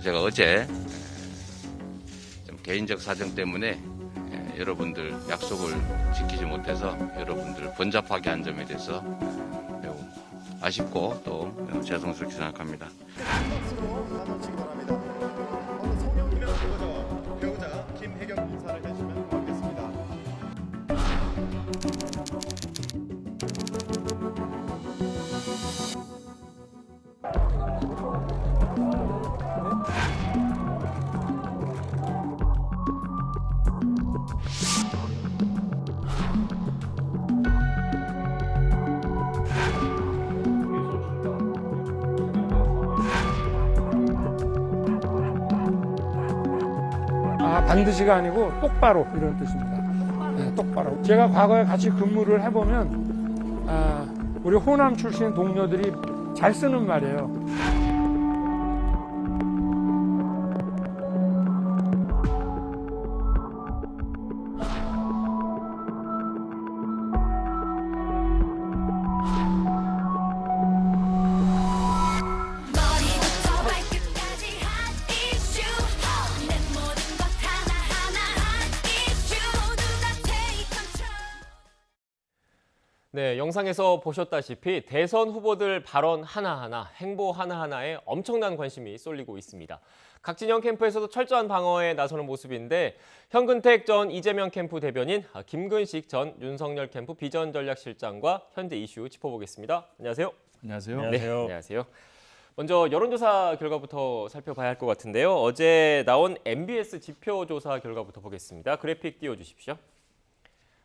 제가 어제 좀 개인적 사정 때문에 여러분들 약속을 지키지 못해서 여러분들 번잡하게 한 점에 대해서 매우 아쉽고 또 매우 죄송스럽게 생각합니다. 박수로 맞아주시기 바랍니다. 오늘 송영기명 배우자 김혜경 인사를 해주시면 고맙겠습니다. 반드시가 아니고 똑바로 이런 뜻입니다. 네, 똑바로. 제가 과거에 같이 근무를 해보면 우리 호남 출신 동료들이 잘 쓰는 말이에요. 네, 영상에서 보셨다시피 대선 후보들 발언 하나하나, 행보 하나하나에 엄청난 관심이 쏠리고 있습니다. 각 진영 캠프에서도 철저한 방어에 나서는 모습인데 현근택 전 이재명 캠프 대변인, 김근식 전 윤석열 캠프 비전전략실장과 현재 이슈 짚어보겠습니다. 안녕하세요. 안녕하세요. 네, 안녕하세요. 먼저 여론조사 결과부터 살펴봐야 할 것 같은데요. 어제 나온 MBS 지표조사 결과부터 보겠습니다. 그래픽 띄워주십시오.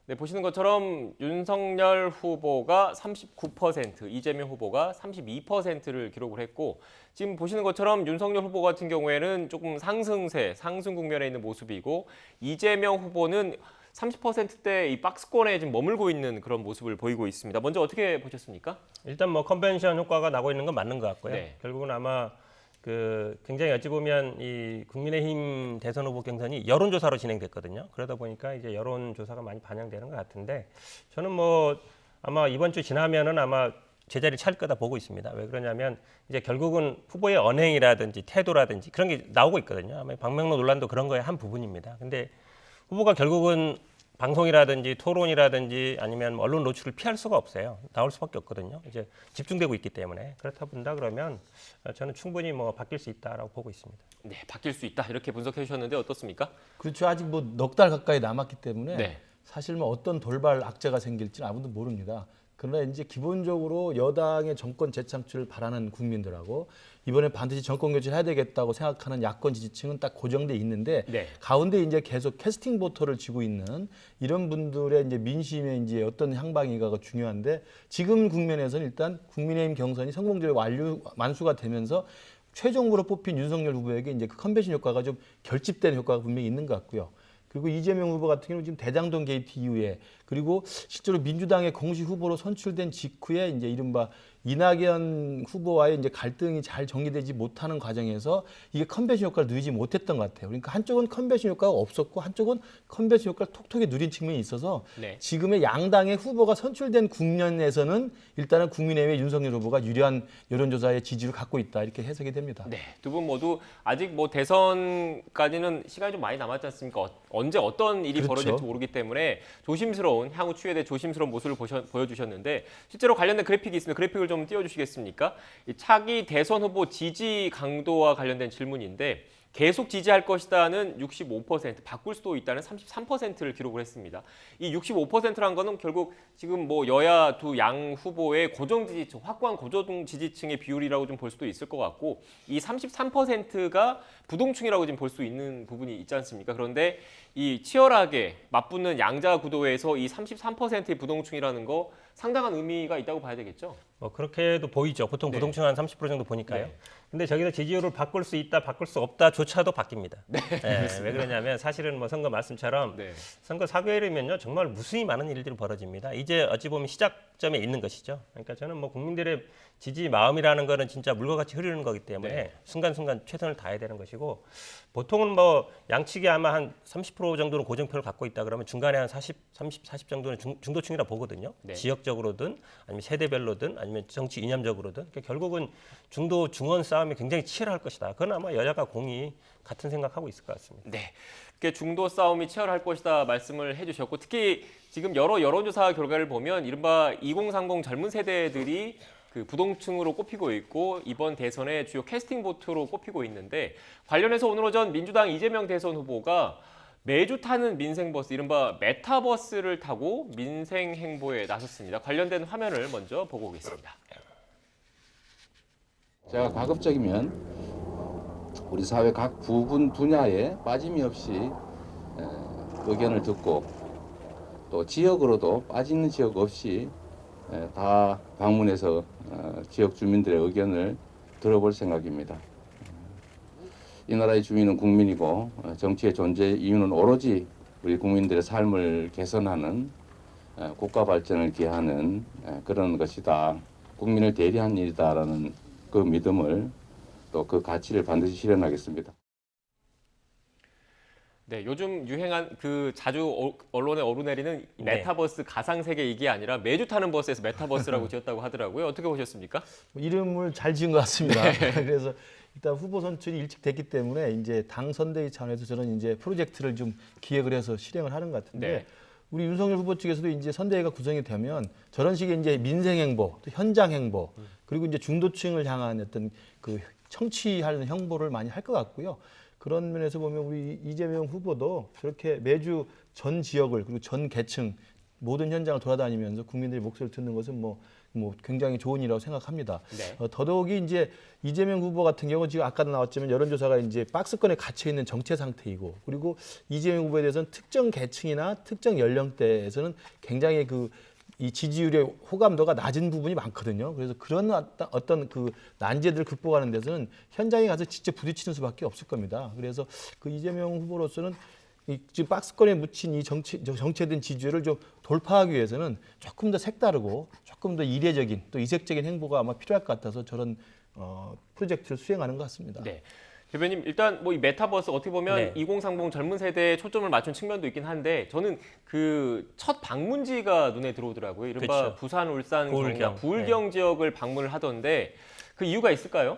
네, 보시는 것처럼 윤석열 후보가 39%, 이재명 후보가 32%를 기록을 했고 지금 보시는 것처럼 윤석열 후보 같은 경우에는 조금 상승세, 상승 국면에 있는 모습이고 이재명 후보는 30%대 이 박스권에 지금 머물고 있는 그런 모습을 보이고 있습니다. 먼저 어떻게 보셨습니까? 일단 뭐 컨벤션 효과가 나고 있는 건 맞는 것 같고요. 네. 결국은 아마 굉장히 어찌 보면 이 국민의힘 대선 후보 경선이 여론조사로 진행됐거든요. 그러다 보니까 이제 여론조사가 많이 반영되는 것 같은데 저는 뭐 아마 이번 주 지나면은 아마 제자리를 찰 거다 보고 있습니다. 왜 그러냐면 이제 결국은 후보의 언행이라든지 태도라든지 그런 게 나오고 있거든요. 아마 박명록 논란도 그런 거의 한 부분입니다. 근데 후보가 결국은 방송이라든지 토론이라든지 아니면 언론 노출을 피할 수가 없어요. 나올 수밖에 없거든요. 이제 집중되고 있기 때문에 그렇다 본다 그러면 저는 충분히 뭐 바뀔 수 있다라고 보고 있습니다. 네, 바뀔 수 있다 이렇게 분석해 주셨는데 어떻습니까? 그렇죠. 아직 뭐 넉 달 가까이 남았기 때문에 네. 사실 뭐 어떤 돌발 악재가 생길지는 아무도 모릅니다. 그러나 이제 기본적으로 여당의 정권 재창출을 바라는 국민들하고 이번에 반드시 정권 교체를 해야 되겠다고 생각하는 야권 지지층은 딱 고정돼 있는데 네. 가운데 이제 계속 캐스팅 보터를 쥐고 있는 이런 분들의 이제 민심의 이제 어떤 향방인가가 중요한데 지금 국면에서는 일단 국민의힘 경선이 성공적으로 완수가 되면서 최종으로 뽑힌 윤석열 후보에게 이제 그 컨벤션 효과가 좀 결집되는 효과가 분명히 있는 것 같고요. 그리고 이재명 후보 같은 경우는 지금 대장동 게이트 이후에 그리고 실제로 민주당의 공식 후보로 선출된 직후에 이제 이른바 이낙연 후보와의 이제 갈등이 잘 정리되지 못하는 과정에서 이게 컨벤션 효과를 누리지 못했던 것 같아요. 그러니까 한쪽은 컨벤션 효과가 없었고 한쪽은 컨벤션 효과를 톡톡히 누린 측면이 있어서 네. 지금의 양당의 후보가 선출된 국면에서는 일단은 국민의힘의 윤석열 후보가 유리한 여론조사의 지지를 갖고 있다 이렇게 해석이 됩니다. 네, 두 분 모두 아직 뭐 대선까지는 시간이 좀 많이 남았지 않습니까? 언제 어떤 일이 그렇죠. 벌어질지 모르기 때문에 조심스러운 향후 추이에 대해 조심스러운 모습을 보여주셨는데 실제로 관련된 그래픽이 있습니다. 그래픽을 좀 띄워주시겠습니까? 이 차기 대선 후보 지지 강도와 관련된 질문인데 계속 지지할 것이다는 65%, 바꿀 수도 있다는 33%를 기록을 했습니다. 이 65%란 거는 결국 지금 뭐 여야 두 양 후보의 고정 지지층, 확고한 고정 지지층의 비율이라고 좀 볼 수도 있을 것 같고 이 33%가 부동층이라고 지금 볼 수 있는 부분이 있지 않습니까? 그런데 이 치열하게 맞붙는 양자 구도에서 이 33%의 부동층이라는 거 상당한 의미가 있다고 봐야 되겠죠? 뭐 그렇게도 보이죠. 보통 네. 부동층 한 30% 정도 보니까요. 네. 근데 저기서 지지율을 바꿀 수 있다, 바꿀 수 없다조차도 바뀝니다. 네, 왜 그러냐면 사실은 뭐 선거 말씀처럼 네. 선거 사교일이면요 정말 무수히 많은 일들이 벌어집니다. 이제 어찌 보면 시작점에 있는 것이죠. 그러니까 저는 뭐 국민들의 지지 마음이라는 거는 진짜 물과 같이 흐르는 거기 때문에 네. 순간순간 최선을 다해야 되는 것이고 보통은 뭐 양측이 아마 한 30% 30% 정도는 고정표를 갖고 있다 그러면 중간에 한 40 정도는 중도층이라 보거든요. 네. 지역적으로든 아니면 세대별로든 아니면 정치 이념적으로든. 그러니까 결국은 중도 중원 싸움이 굉장히 치열할 것이다. 그건 아마 여야가 공히 같은 생각하고 있을 것 같습니다. 네. 그게 중도 싸움이 치열할 것이다 말씀을 해주셨고 특히 지금 여러 여론조사 결과를 보면 이른바 2030 젊은 세대들이 그 부동층으로 꼽히고 있고 이번 대선의 주요 캐스팅 보트로 꼽히고 있는데 관련해서 오늘 오전 민주당 이재명 대선 후보가 매주 타는 민생버스, 이른바 메타버스를 타고 민생 행보에 나섰습니다. 관련된 화면을 먼저 보고 오겠습니다. 제가 가급적이면 우리 사회 각 부분 분야에 빠짐이 없이 의견을 듣고 또 지역으로도 빠지는 지역 없이 다 방문해서 지역 주민들의 의견을 들어볼 생각입니다. 이 나라의 주민은 국민이고 정치의 존재 이유는 오로지 우리 국민들의 삶을 개선하는 국가 발전을 기하는 그런 것이다. 국민을 대리한 일이다라는 그 믿음을 또 그 가치를 반드시 실현하겠습니다. 네, 요즘 유행한 그 자주 언론에 오르내리는 메타버스 가상세계 이게 아니라 매주 타는 버스에서 메타버스라고 지었다고 하더라고요. 어떻게 보셨습니까? 이름을 잘 지은 것 같습니다. 그래서 일단 후보 선출이 일찍 됐기 때문에 이제 당 선대위 차원에서 저는 이제 프로젝트를 좀 기획을 해서 실행을 하는 것 같은데 네. 우리 윤석열 후보 측에서도 이제 선대위가 구성이 되면 저런 식의 이제 민생 행보, 또 현장 행보, 그리고 이제 중도층을 향한 어떤 그 청취하는 행보를 많이 할 것 같고요. 그런 면에서 보면 우리 이재명 후보도 저렇게 매주 전 지역을 그리고 전 계층 모든 현장을 돌아다니면서 국민들의 목소리를 듣는 것은 뭐 굉장히 좋은 일이라고 생각합니다. 네. 더더욱이 이제 이재명 후보 같은 경우 지금 아까도 나왔지만 여론조사가 이제 박스권에 갇혀 있는 정체 상태이고 그리고 이재명 후보에 대해서는 특정 계층이나 특정 연령대에서는 굉장히 이 지지율의 호감도가 낮은 부분이 많거든요. 그래서 그런 어떤 그 난제들을 극복하는 데서는 현장에 가서 직접 부딪히는 수밖에 없을 겁니다. 그래서 그 이재명 후보로서는 지금 박스권에 묻힌 이 정체된 지지율을 좀 돌파하기 위해서는 조금 더 색다르고 조금 더 이례적인 또 이색적인 행보가 아마 필요할 것 같아서 저런 프로젝트를 수행하는 것 같습니다. 네. 대표님 일단 뭐 이 메타버스 어떻게 보면 네. 2030 젊은 세대에 초점을 맞춘 측면도 있긴 한데 저는 그 첫 방문지가 눈에 들어오더라고요. 이른바 그렇죠. 부산, 울산, 부울경. 경남, 부울경 지역을 방문을 하던데 그 이유가 있을까요?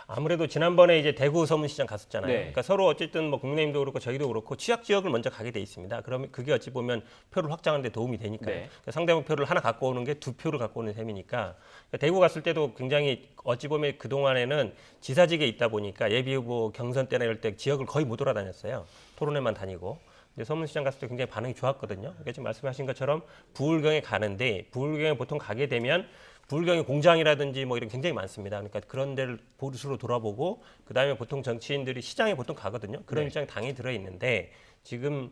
아무래도 지난번에 이제 대구 서문시장 갔었잖아요. 네. 그러니까 서로 어쨌든 뭐 국민의힘도 그렇고 저희도 그렇고 취약 지역을 먼저 가게 돼 있습니다. 그러면 그게 어찌 보면 표를 확장하는 데 도움이 되니까요. 네. 그러니까 상대방 표를 하나 갖고 오는 게 두 표를 갖고 오는 셈이니까 그러니까 대구 갔을 때도 굉장히 어찌 보면 그동안에는 지사직에 있다 보니까 예비후보 경선 때나 이럴 때 지역을 거의 못 돌아다녔어요. 토론회만 다니고. 근데 서문시장 갔을 때 굉장히 반응이 좋았거든요. 그러니까 지금 말씀하신 것처럼 부울경에 가는데 부울경에 보통 가게 되면 부울경의 공장이라든지 뭐 이런 굉장히 많습니다. 그러니까 그런 데를 보수로 돌아보고 그다음에 보통 정치인들이 시장에 보통 가거든요. 그런 입장에 당이 들어 있는데 지금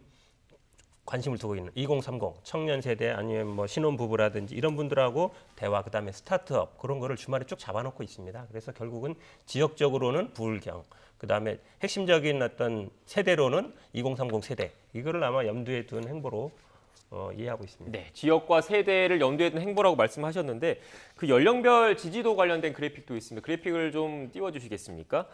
관심을 두고 있는 2030 청년 세대 아니면 뭐 신혼부부라든지 이런 분들하고 대화 그다음에 스타트업 그런 거를 주말에 쭉 잡아놓고 있습니다. 그래서 결국은 지역적으로는 부울경 그다음에 핵심적인 어떤 세대로는 2030 세대 이거를 아마 염두에 둔 행보로 이해하고 있습니다. 네, 지역과 세대를 염두에 둔 행보라고 말씀하셨는데 그 연령별 지지도 관련된 그래픽도 있습니다. 그래픽을 좀 띄워주시겠습니까?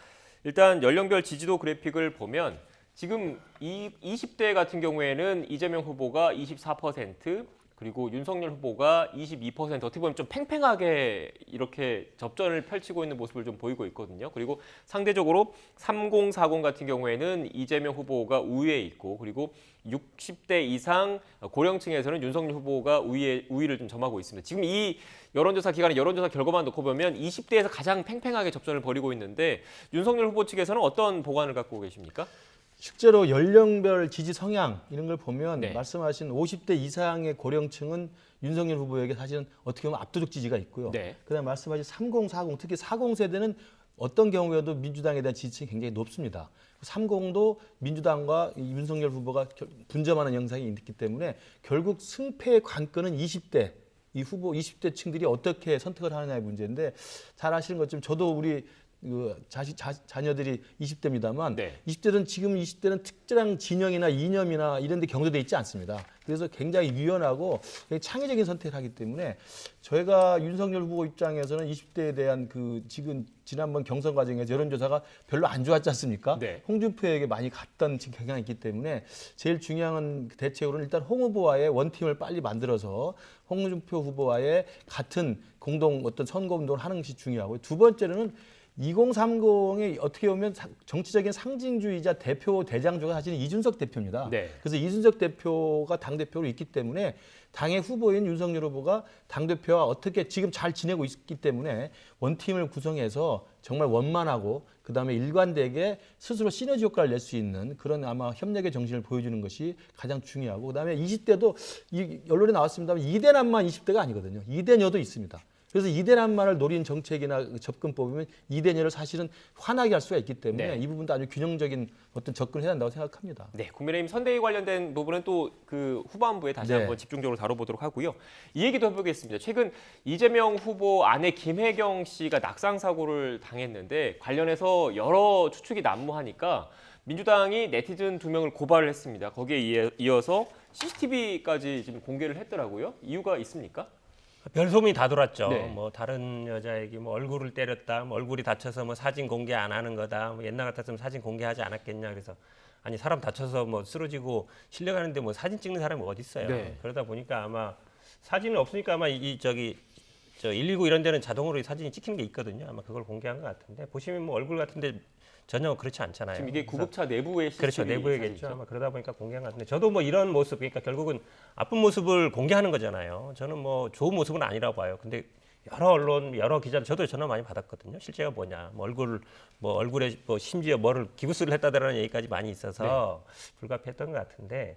일단 연령별 지지도 그래픽을 보면 지금 20대 같은 경우에는 이재명 후보가 24%, 그리고 윤석열 후보가 22% 어떻게 보면 좀 팽팽하게 이렇게 접전을 펼치고 있는 모습을 좀 보이고 있거든요. 그리고 상대적으로 3040 같은 경우에는 이재명 후보가 우위에 있고 그리고 60대 이상 고령층에서는 윤석열 후보가 우위를 좀 점하고 있습니다. 지금 이 여론조사 기간에 여론조사 결과만 놓고 보면 20대에서 가장 팽팽하게 접전을 벌이고 있는데 윤석열 후보 측에서는 어떤 보관을 갖고 계십니까? 실제로 연령별 지지 성향 이런 걸 보면 네. 말씀하신 50대 이상의 고령층은 윤석열 후보에게 사실은 어떻게 보면 압도적 지지가 있고요. 네. 그다음 말씀하신 30, 40 특히 40 세대는 어떤 경우에도 민주당에 대한 지지층이 굉장히 높습니다. 30도 민주당과 윤석열 후보가 분점하는 영상이 있기 때문에 결국 승패의 관건은 20대 이 후보 20대 층들이 어떻게 선택을 하느냐의 문제인데 잘 아시는 것처럼 저도 우리 자녀들이 20대입니다만 네. 20대는 지금 20대는 특정 진영이나 이념이나 이런 데 경도돼 있지 않습니다. 그래서 굉장히 유연하고 굉장히 창의적인 선택을 하기 때문에 저희가 윤석열 후보 입장에서는 20대에 대한 그 지난번 경선 과정에서 여론조사가 별로 안 좋았지 않습니까? 네. 홍준표에게 많이 갔던 지금 경향이 있기 때문에 제일 중요한 대책으로는 일단 홍 후보와의 원팀을 빨리 만들어서 홍준표 후보와의 같은 공동 어떤 선거운동을 하는 것이 중요하고요. 두 번째로는 2030이 어떻게 보면 정치적인 상징주의자 대표 대장주가 사실은 이준석 대표입니다. 네. 그래서 이준석 대표가 당대표로 있기 때문에 당의 후보인 윤석열 후보가 당대표와 어떻게 지금 잘 지내고 있기 때문에 원팀을 구성해서 정말 원만하고 그다음에 일관되게 스스로 시너지 효과를 낼 수 있는 그런 아마 협력의 정신을 보여주는 것이 가장 중요하고 그다음에 20대도 이 언론에 나왔습니다만 2대남만 20대가 아니거든요. 2대녀도 있습니다. 그래서 2대남만을 노린 정책이나 접근법이면 2대녀를 사실은 화나게 할 수가 있기 때문에 네. 이 부분도 아주 균형적인 어떤 접근을 해야 한다고 생각합니다. 네, 국민의힘 선대위 관련된 부분은 또 그 후반부에 다시 네. 한번 집중적으로 다뤄보도록 하고요. 이 얘기도 해보겠습니다. 최근 이재명 후보 아내 김혜경 씨가 낙상 사고를 당했는데 관련해서 여러 추측이 난무하니까 민주당이 네티즌 2명을 고발을 했습니다. 거기에 이어서 CCTV까지 지금 공개를 했더라고요. 이유가 있습니까? 별 소문이 다 돌았죠. 네. 뭐 다른 여자에게 뭐 얼굴을 때렸다, 뭐 얼굴이 다쳐서 뭐 사진 공개 안 하는 거다. 뭐 옛날 같았으면 사진 공개하지 않았겠냐. 그래서 아니 사람 다쳐서 뭐 쓰러지고 실려가는데 뭐 사진 찍는 사람이 어디 있어요. 네. 그러다 보니까 아마 사진은 없으니까 아마 저 119 이런 데는 자동으로 사진이 찍히는 게 있거든요. 아마 그걸 공개한 것 같은데 보시면 뭐 얼굴 같은데 전혀 그렇지 않잖아요. 지금 이게 그래서 구급차 내부의 CCTV 그렇죠. 내부에겠죠. 사진이죠. 아마 그러다 보니까 공개한 것 같은데 저도 뭐 이런 모습 그러니까 결국은 아픈 모습을 공개하는 거잖아요. 저는 뭐 좋은 모습은 아니라고 봐요. 근데 여러 언론, 여러 기자들 저도 전화 많이 받았거든요. 실제가 뭐냐, 뭐 얼굴에 뭐 심지어 뭐를 기부스를 했다라는 얘기까지 많이 있어서 불가피했던 것 같은데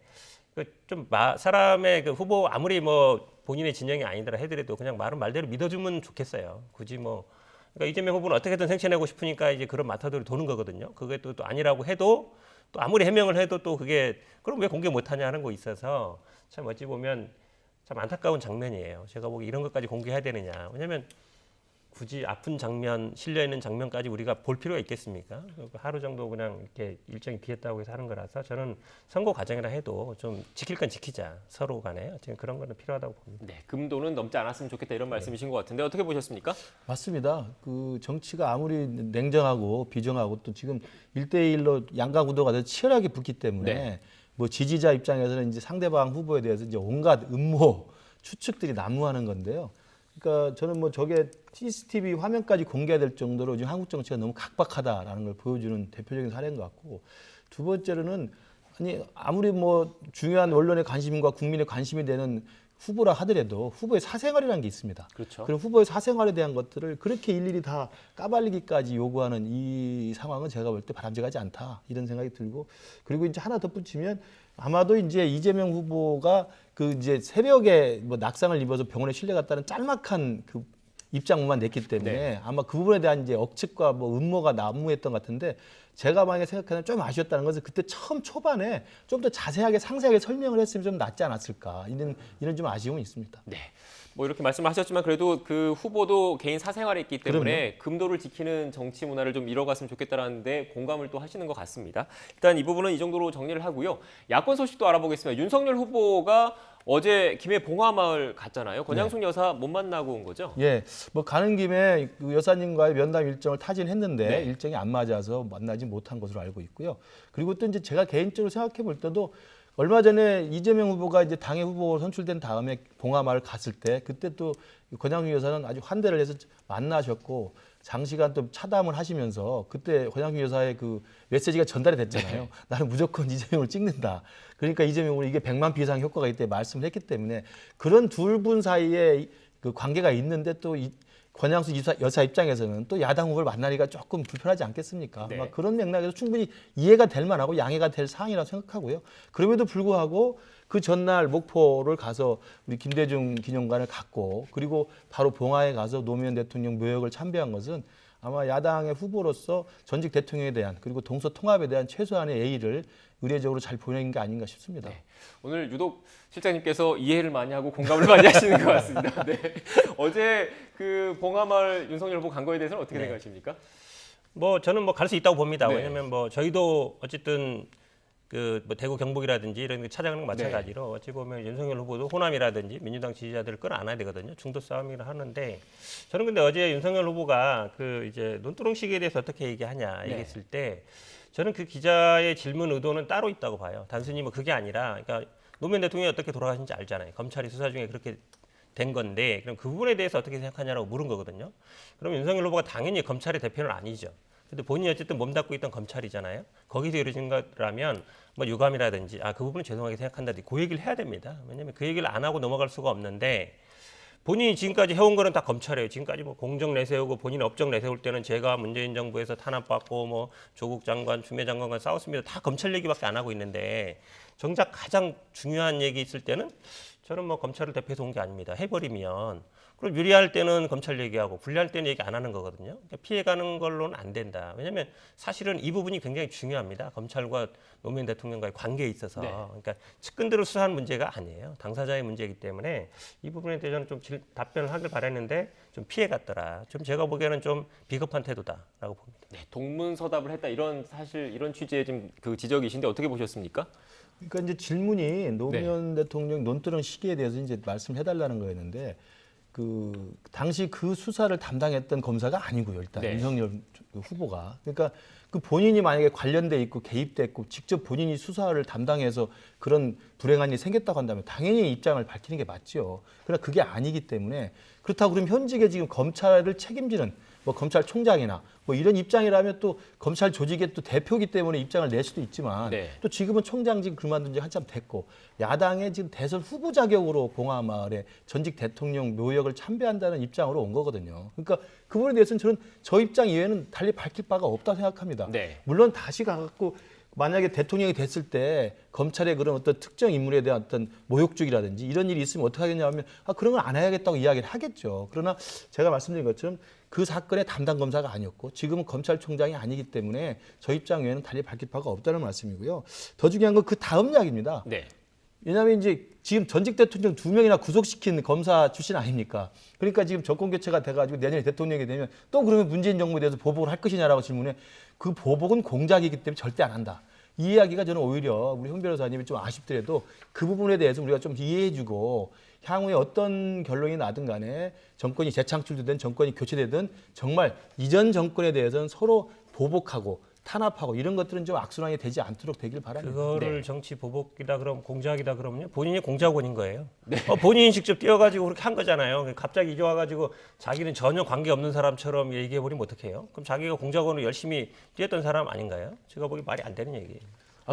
좀 사람의 그 후보 아무리 뭐 본인의 진영이 아니더라 해더라도 그냥 말은 말대로 믿어주면 좋겠어요. 굳이 뭐. 그러니까 이재명 후보는 어떻게든 생채내고 싶으니까 이제 그런 마타도를 도는 거거든요. 그게 또 아니라고 해도 또 아무리 해명을 해도 또 그게 그럼 왜 공개 못하냐 하는 거 있어서 참 어찌 보면 참 안타까운 장면이에요. 제가 보기 이런 것까지 공개해야 되느냐. 왜냐하면 굳이 아픈 장면, 실려 있는 장면까지 우리가 볼 필요가 있겠습니까? 하루 정도 그냥 이렇게 일정이 비었다고 해서 하는 거라서 저는 선거 과정이라 해도 좀 지킬 건 지키자 서로 간에 지금 그런 거는 필요하다고 봅니다. 네, 금도는 넘지 않았으면 좋겠다 이런 말씀이신 것 같은데 어떻게 보셨습니까? 맞습니다. 그 정치가 아무리 냉정하고 비정하고 또 지금 1대1로 양강 구도가 돼서 치열하게 붙기 때문에 네. 뭐 지지자 입장에서는 이제 상대방 후보에 대해서 이제 온갖 음모 추측들이 난무하는 건데요. 그러니까 저는 뭐 저게 CCTV 화면까지 공개될 정도로 지금 한국 정치가 너무 각박하다라는 걸 보여주는 대표적인 사례인 것 같고 두 번째로는 아니 아무리 뭐 중요한 언론의 관심과 국민의 관심이 되는 후보라 하더라도 후보의 사생활이라는 게 있습니다. 그렇죠. 그럼 후보의 사생활에 대한 것들을 그렇게 일일이 다 까발리기까지 요구하는 이 상황은 제가 볼 때 바람직하지 않다 이런 생각이 들고 그리고 이제 하나 덧붙이면 아마도 이제 이재명 후보가 그 이제 새벽에 뭐 낙상을 입어서 병원에 실려갔다는 짤막한 그 입장문만 냈기 때문에 네. 아마 그 부분에 대한 이제 억측과 뭐 음모가 난무했던 것 같은데 제가 만약에 생각하면 좀 아쉬웠다는 것은 그때 처음 초반에 좀 더 자세하게 상세하게 설명을 했으면 좀 낫지 않았을까 이런 좀 아쉬움은 있습니다. 네. 뭐 이렇게 말씀하셨지만 그래도 그 후보도 개인 사생활이 있기 때문에 금도를 지키는 정치 문화를 좀 이뤄갔으면 좋겠다라는 데 공감을 또 하시는 것 같습니다. 일단 이 부분은 이 정도로 정리를 하고요. 야권 소식도 알아보겠습니다. 윤석열 후보가 어제 김해 봉화마을 갔잖아요. 권양숙 여사 못 만나고 온 거죠? 예, 뭐 가는 김에 그 여사님과의 면담 일정을 타진했는데 네. 일정이 안 맞아서 만나지 못한 것으로 알고 있고요. 그리고 또 이제 제가 개인적으로 생각해 볼 때도 얼마 전에 이재명 후보가 이제 당의 후보로 선출된 다음에 봉화마을 갔을 때 그때 또 권양숙 여사는 아주 환대를 해서 만나셨고 장시간 또 차담을 하시면서 그때 권양숙 여사의 그 메시지가 전달이 됐잖아요. 네. 나는 무조건 이재명을 찍는다. 그러니까 이재명은 이게 100만 표 이상 효과가 있다 말씀을 했기 때문에 그런 둘 분 사이에 그 관계가 있는데 또 권양숙 여사 입장에서는 또 야당 후보를 만나기가 조금 불편하지 않겠습니까? 네. 아마 그런 맥락에서 충분히 이해가 될 만하고 양해가 될 사항이라고 생각하고요. 그럼에도 불구하고 그 전날 목포를 가서 우리 김대중 기념관을 갔고 그리고 바로 봉화에 가서 노무현 대통령 묘역을 참배한 것은 아마 야당의 후보로서 전직 대통령에 대한 그리고 동서통합에 대한 최소한의 예의를 의례적으로 잘 보낸 게 아닌가 싶습니다. 네. 오늘 유독 실장님께서 이해를 많이 하고 공감을 많이 하시는 것 같습니다. 네. 어제 그 봉화마을 윤석열 후보 간 거에 대해서는 어떻게 생각하십니까? 뭐 저는 뭐 갈 수 있다고 봅니다. 네. 왜냐하면 뭐 저희도 어쨌든 그 뭐 대구 경북이라든지 이런 데 찾아가는 건 네. 마찬가지로 어찌 보면 윤석열 후보도 호남이라든지 민주당 지지자들을 끌어안아야 되거든요. 중도 싸움이라 하는데 저는 근데 어제 윤석열 후보가 그 이제 논두렁식에 대해서 어떻게 얘기하냐 얘기했을 때 저는 그 기자의 질문 의도는 따로 있다고 봐요. 단순히 뭐 그게 아니라 그러니까 노무현 대통령이 어떻게 돌아가신지 알잖아요. 검찰이 수사 중에 그렇게 된 건데 그럼 그 부분에 대해서 어떻게 생각하냐라고 물은 거거든요. 그럼 윤석열 후보가 당연히 검찰의 대표는 아니죠. 근데 본인이 어쨌든 몸담고 있던 검찰이잖아요. 거기서 이루어진 거라면 뭐 유감이라든지 그 부분은 죄송하게 생각한다든지 그 얘기를 해야 됩니다. 왜냐하면 그 얘기를 안 하고 넘어갈 수가 없는데 본인이 지금까지 해온 거는 다 검찰이에요. 지금까지 뭐 공정 내세우고 본인 업적 내세울 때는 제가 문재인 정부에서 탄압받고 뭐 조국 장관, 추미애 장관과 싸웠습니다. 다 검찰 얘기밖에 안 하고 있는데 정작 가장 중요한 얘기 있을 때는 저는 뭐 검찰을 대표해서 온 게 아닙니다. 해버리면 그럼 유리할 때는 검찰 얘기하고 불리할 때는 얘기 안 하는 거거든요. 그러니까 피해가는 걸로는 안 된다. 왜냐하면 사실은 이 부분이 굉장히 중요합니다. 검찰과 노무현 대통령과의 관계에 있어서. 그러니까 측근들을 수사하는 문제가 아니에요. 당사자의 문제이기 때문에 이 부분에 대해서는 좀 답변을 하길 바랬는데 좀 피해갔더라. 좀 제가 보기에는 좀 비겁한 태도다라고 봅니다. 네, 동문서답을 했다 이런 사실 이런 취지의 지금 그 지적이신데 어떻게 보셨습니까? 그러니까 이제 질문이 노무현 대통령 논두렁 시기에 대해서 이제 말씀해달라는 거였는데 그 당시 그 수사를 담당했던 검사가 아니고요. 일단 윤석열 후보가 그러니까 그 본인이 만약에 관련돼 있고 개입돼 있고 직접 본인이 수사를 담당해서 그런 불행한 일이 생겼다고 한다면 당연히 입장을 밝히는 게 맞죠. 그러나 그게 아니기 때문에 그렇다고 그러면 현직에 지금 검찰을 책임지는 뭐 검찰총장이나 뭐 이런 입장이라면 또 검찰 조직의 또 대표기 때문에 입장을 낼 수도 있지만 또 지금은 총장직 그만둔 지 한참 됐고 야당의 지금 대선 후보 자격으로 봉하마을에 전직 대통령 묘역을 참배한다는 입장으로 온 거거든요. 그러니까 그 부분에 대해서는 저는 저 입장 이외에는 달리 밝힐 바가 없다고 생각합니다. 물론 다시 가갖고 만약에 대통령이 됐을 때 검찰의 그런 어떤 특정 인물에 대한 어떤 모욕적이라든지 이런 일이 있으면 어떻게 하겠냐 하면 그런 걸 안 해야겠다고 이야기를 하겠죠. 그러나 제가 말씀드린 것처럼 그 사건의 담당 검사가 아니었고 지금은 검찰총장이 아니기 때문에 저 입장 외에는 달리 밝힐 바가 없다는 말씀이고요. 더 중요한 건 그 다음 이야기입니다. 왜냐하면 이제 지금 전직 대통령 2명이나 구속시킨 검사 출신 아닙니까? 그러니까 지금 정권 교체가 돼가지고 내년에 대통령이 되면 또 그러면 문재인 정부에 대해서 보복을 할 것이냐라고 질문해 그 보복은 공작이기 때문에 절대 안 한다. 이 이야기가 저는 오히려 우리 홍 변호사님이 좀 아쉽더라도 그 부분에 대해서 우리가 좀 이해해주고 향후에 어떤 결론이 나든 간에 정권이 재창출되든 정권이 교체되든 정말 이전 정권에 대해서는 서로 보복하고 탄압하고 이런 것들은 좀 악순환이 되지 않도록 되길 바랍니다. 그거를 정치 보복이다 그러면 공작이다 그러면요 본인이 공작원인 거예요. 본인이 직접 뛰어가지고 그렇게 한 거잖아요. 갑자기 이제 와가지고 자기는 전혀 관계 없는 사람처럼 얘기해버리면 어떡해요? 그럼 자기가 공작원으로 열심히 뛰었던 사람 아닌가요? 제가 보기 말이 안 되는 얘기예요.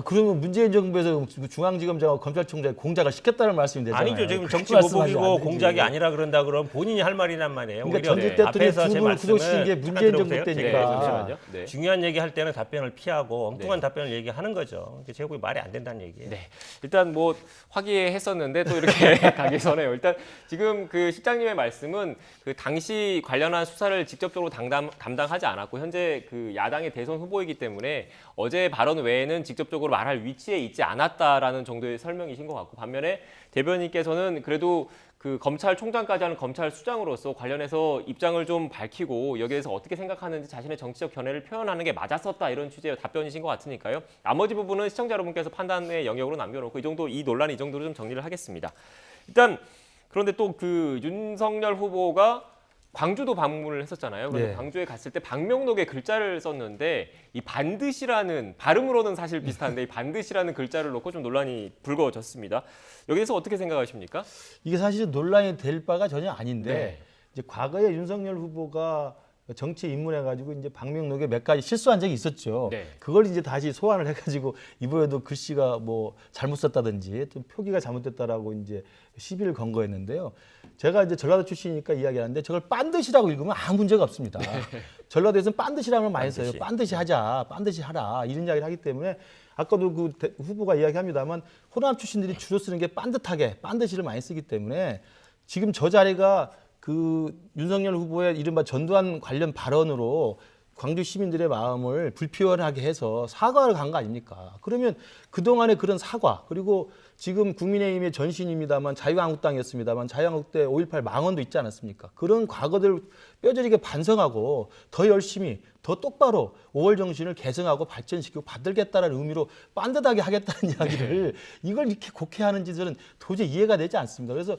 그러면 문재인 정부에서 중앙지검장하고 검찰총장이 공작을 시켰다는 말씀이 되잖아요. 아니죠. 지금 정치 보복이고 공작이 아니라 그런다 그러면 본인이 할 말이란 말이에요. 그러니까 전직 대통령 두 분을 구속시킨 게 문재인 정부 때니까. 중요한 얘기 할 때는 답변을 피하고 엉뚱한 답변을 얘기하는 거죠. 제가 보기 말이 안 된다는 얘기예요. 일단 뭐 화기애애했었는데 또 이렇게 가기 전에요. 일단 지금 그 실장님의 말씀은 그 당시 관련한 수사를 직접적으로 담당하지 않았고 현재 그 야당의 대선 후보이기 때문에 어제 발언 외에는 직접적으로 말할 위치에 있지 않았다라는 정도의 설명이신 것 같고 반면에 대변인께서는 그래도 그 검찰총장까지 하는 검찰수장으로서 관련해서 입장을 좀 밝히고 여기에 대해서 어떻게 생각하는지 자신의 정치적 견해를 표현하는 게 맞았었다 이런 취지의 답변이신 것 같으니까요. 나머지 부분은 시청자 여러분께서 판단의 영역으로 남겨놓고 이 논란 이 정도로 좀 정리를 하겠습니다. 일단 그런데 또 그 윤석열 후보가 광주도 방문을 했었잖아요. 그래서 광주에 갔을 때 방명록에 글자를 썼는데 이 반드시라는 발음으로는 사실 비슷한데 이 반드시라는 글자를 놓고 좀 논란이 불거졌습니다. 여기에서 어떻게 생각하십니까? 이게 사실은 논란이 될 바가 전혀 아닌데 이제 과거에 윤석열 후보가 정치에 입문해가지고 이제 방명록에 몇 가지 실수한 적이 있었죠. 그걸 이제 다시 소환을 해가지고 이번에도 글씨가 뭐 잘못 썼다든지 또 표기가 잘못됐다라고 이제 시비를 건 거였는데요. 제가 이제 전라도 출신이니까 이야기하는데 저걸 반드시라고 읽으면 아무 문제가 없습니다. 전라도에서는 반드시라는 말 많이 써요. 반드시 하자, 반드시 하라 이런 이야기를 하기 때문에 아까도 그 후보가 이야기합니다만 호남 출신들이 주로 쓰는 게 반듯하게 반드시를 많이 쓰기 때문에 지금 저 자리가 그 윤석열 후보의 이른바 전두환 관련 발언으로 광주 시민들의 마음을 불편하게 해서 사과를 간 거 아닙니까? 그러면 그동안의 그런 사과 그리고 지금 국민의힘의 전신입니다만 자유한국당이었습니다만 자유한국 때 5.18 망언도 있지 않았습니까? 그런 과거들 뼈저리게 반성하고 더 열심히 더 똑바로 5월 정신을 개성하고 발전시키고 받들겠다는 의미로 빤듯하게 하겠다는 이야기를 이걸 이렇게 곡해하는지 저는 도저히 이해가 되지 않습니다. 그래서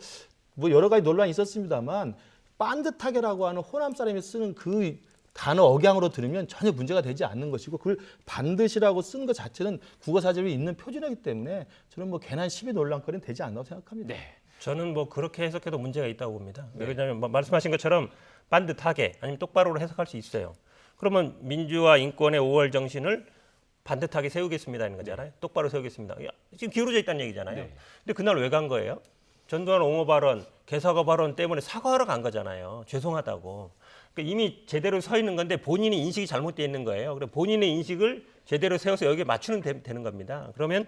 뭐 여러 가지 논란이 있었습니다만 빤듯하게라고 하는 호남 사람이 쓰는 그 단어 억양으로 들으면 전혀 문제가 되지 않는 것이고 그걸 반드시라고 쓴 것 자체는 국어사전에 있는 표준어이기 때문에 저는 뭐 괜한 시비 논란거리는 되지 않다고 생각합니다. 네. 저는 뭐 그렇게 해석해도 문제가 있다고 봅니다. 왜냐하면 말씀하신 것처럼 반듯하게 아니면 똑바로 해석할 수 있어요. 그러면 민주화 인권의 5월 정신을 반듯하게 세우겠습니다는 거잖아요. 똑바로 세우겠습니다. 지금 기울어져 있다는 얘기잖아요. 근데 그날 왜 간 거예요? 전두환 옹호 발언, 개사과 발언 때문에 사과하러 간 거잖아요. 죄송하다고. 그러니까 이미 제대로 서 있는 건데 본인이 인식이 잘못되어 있는 거예요. 그래서 본인의 인식을 제대로 세워서 여기에 맞추면 되는 겁니다. 그러면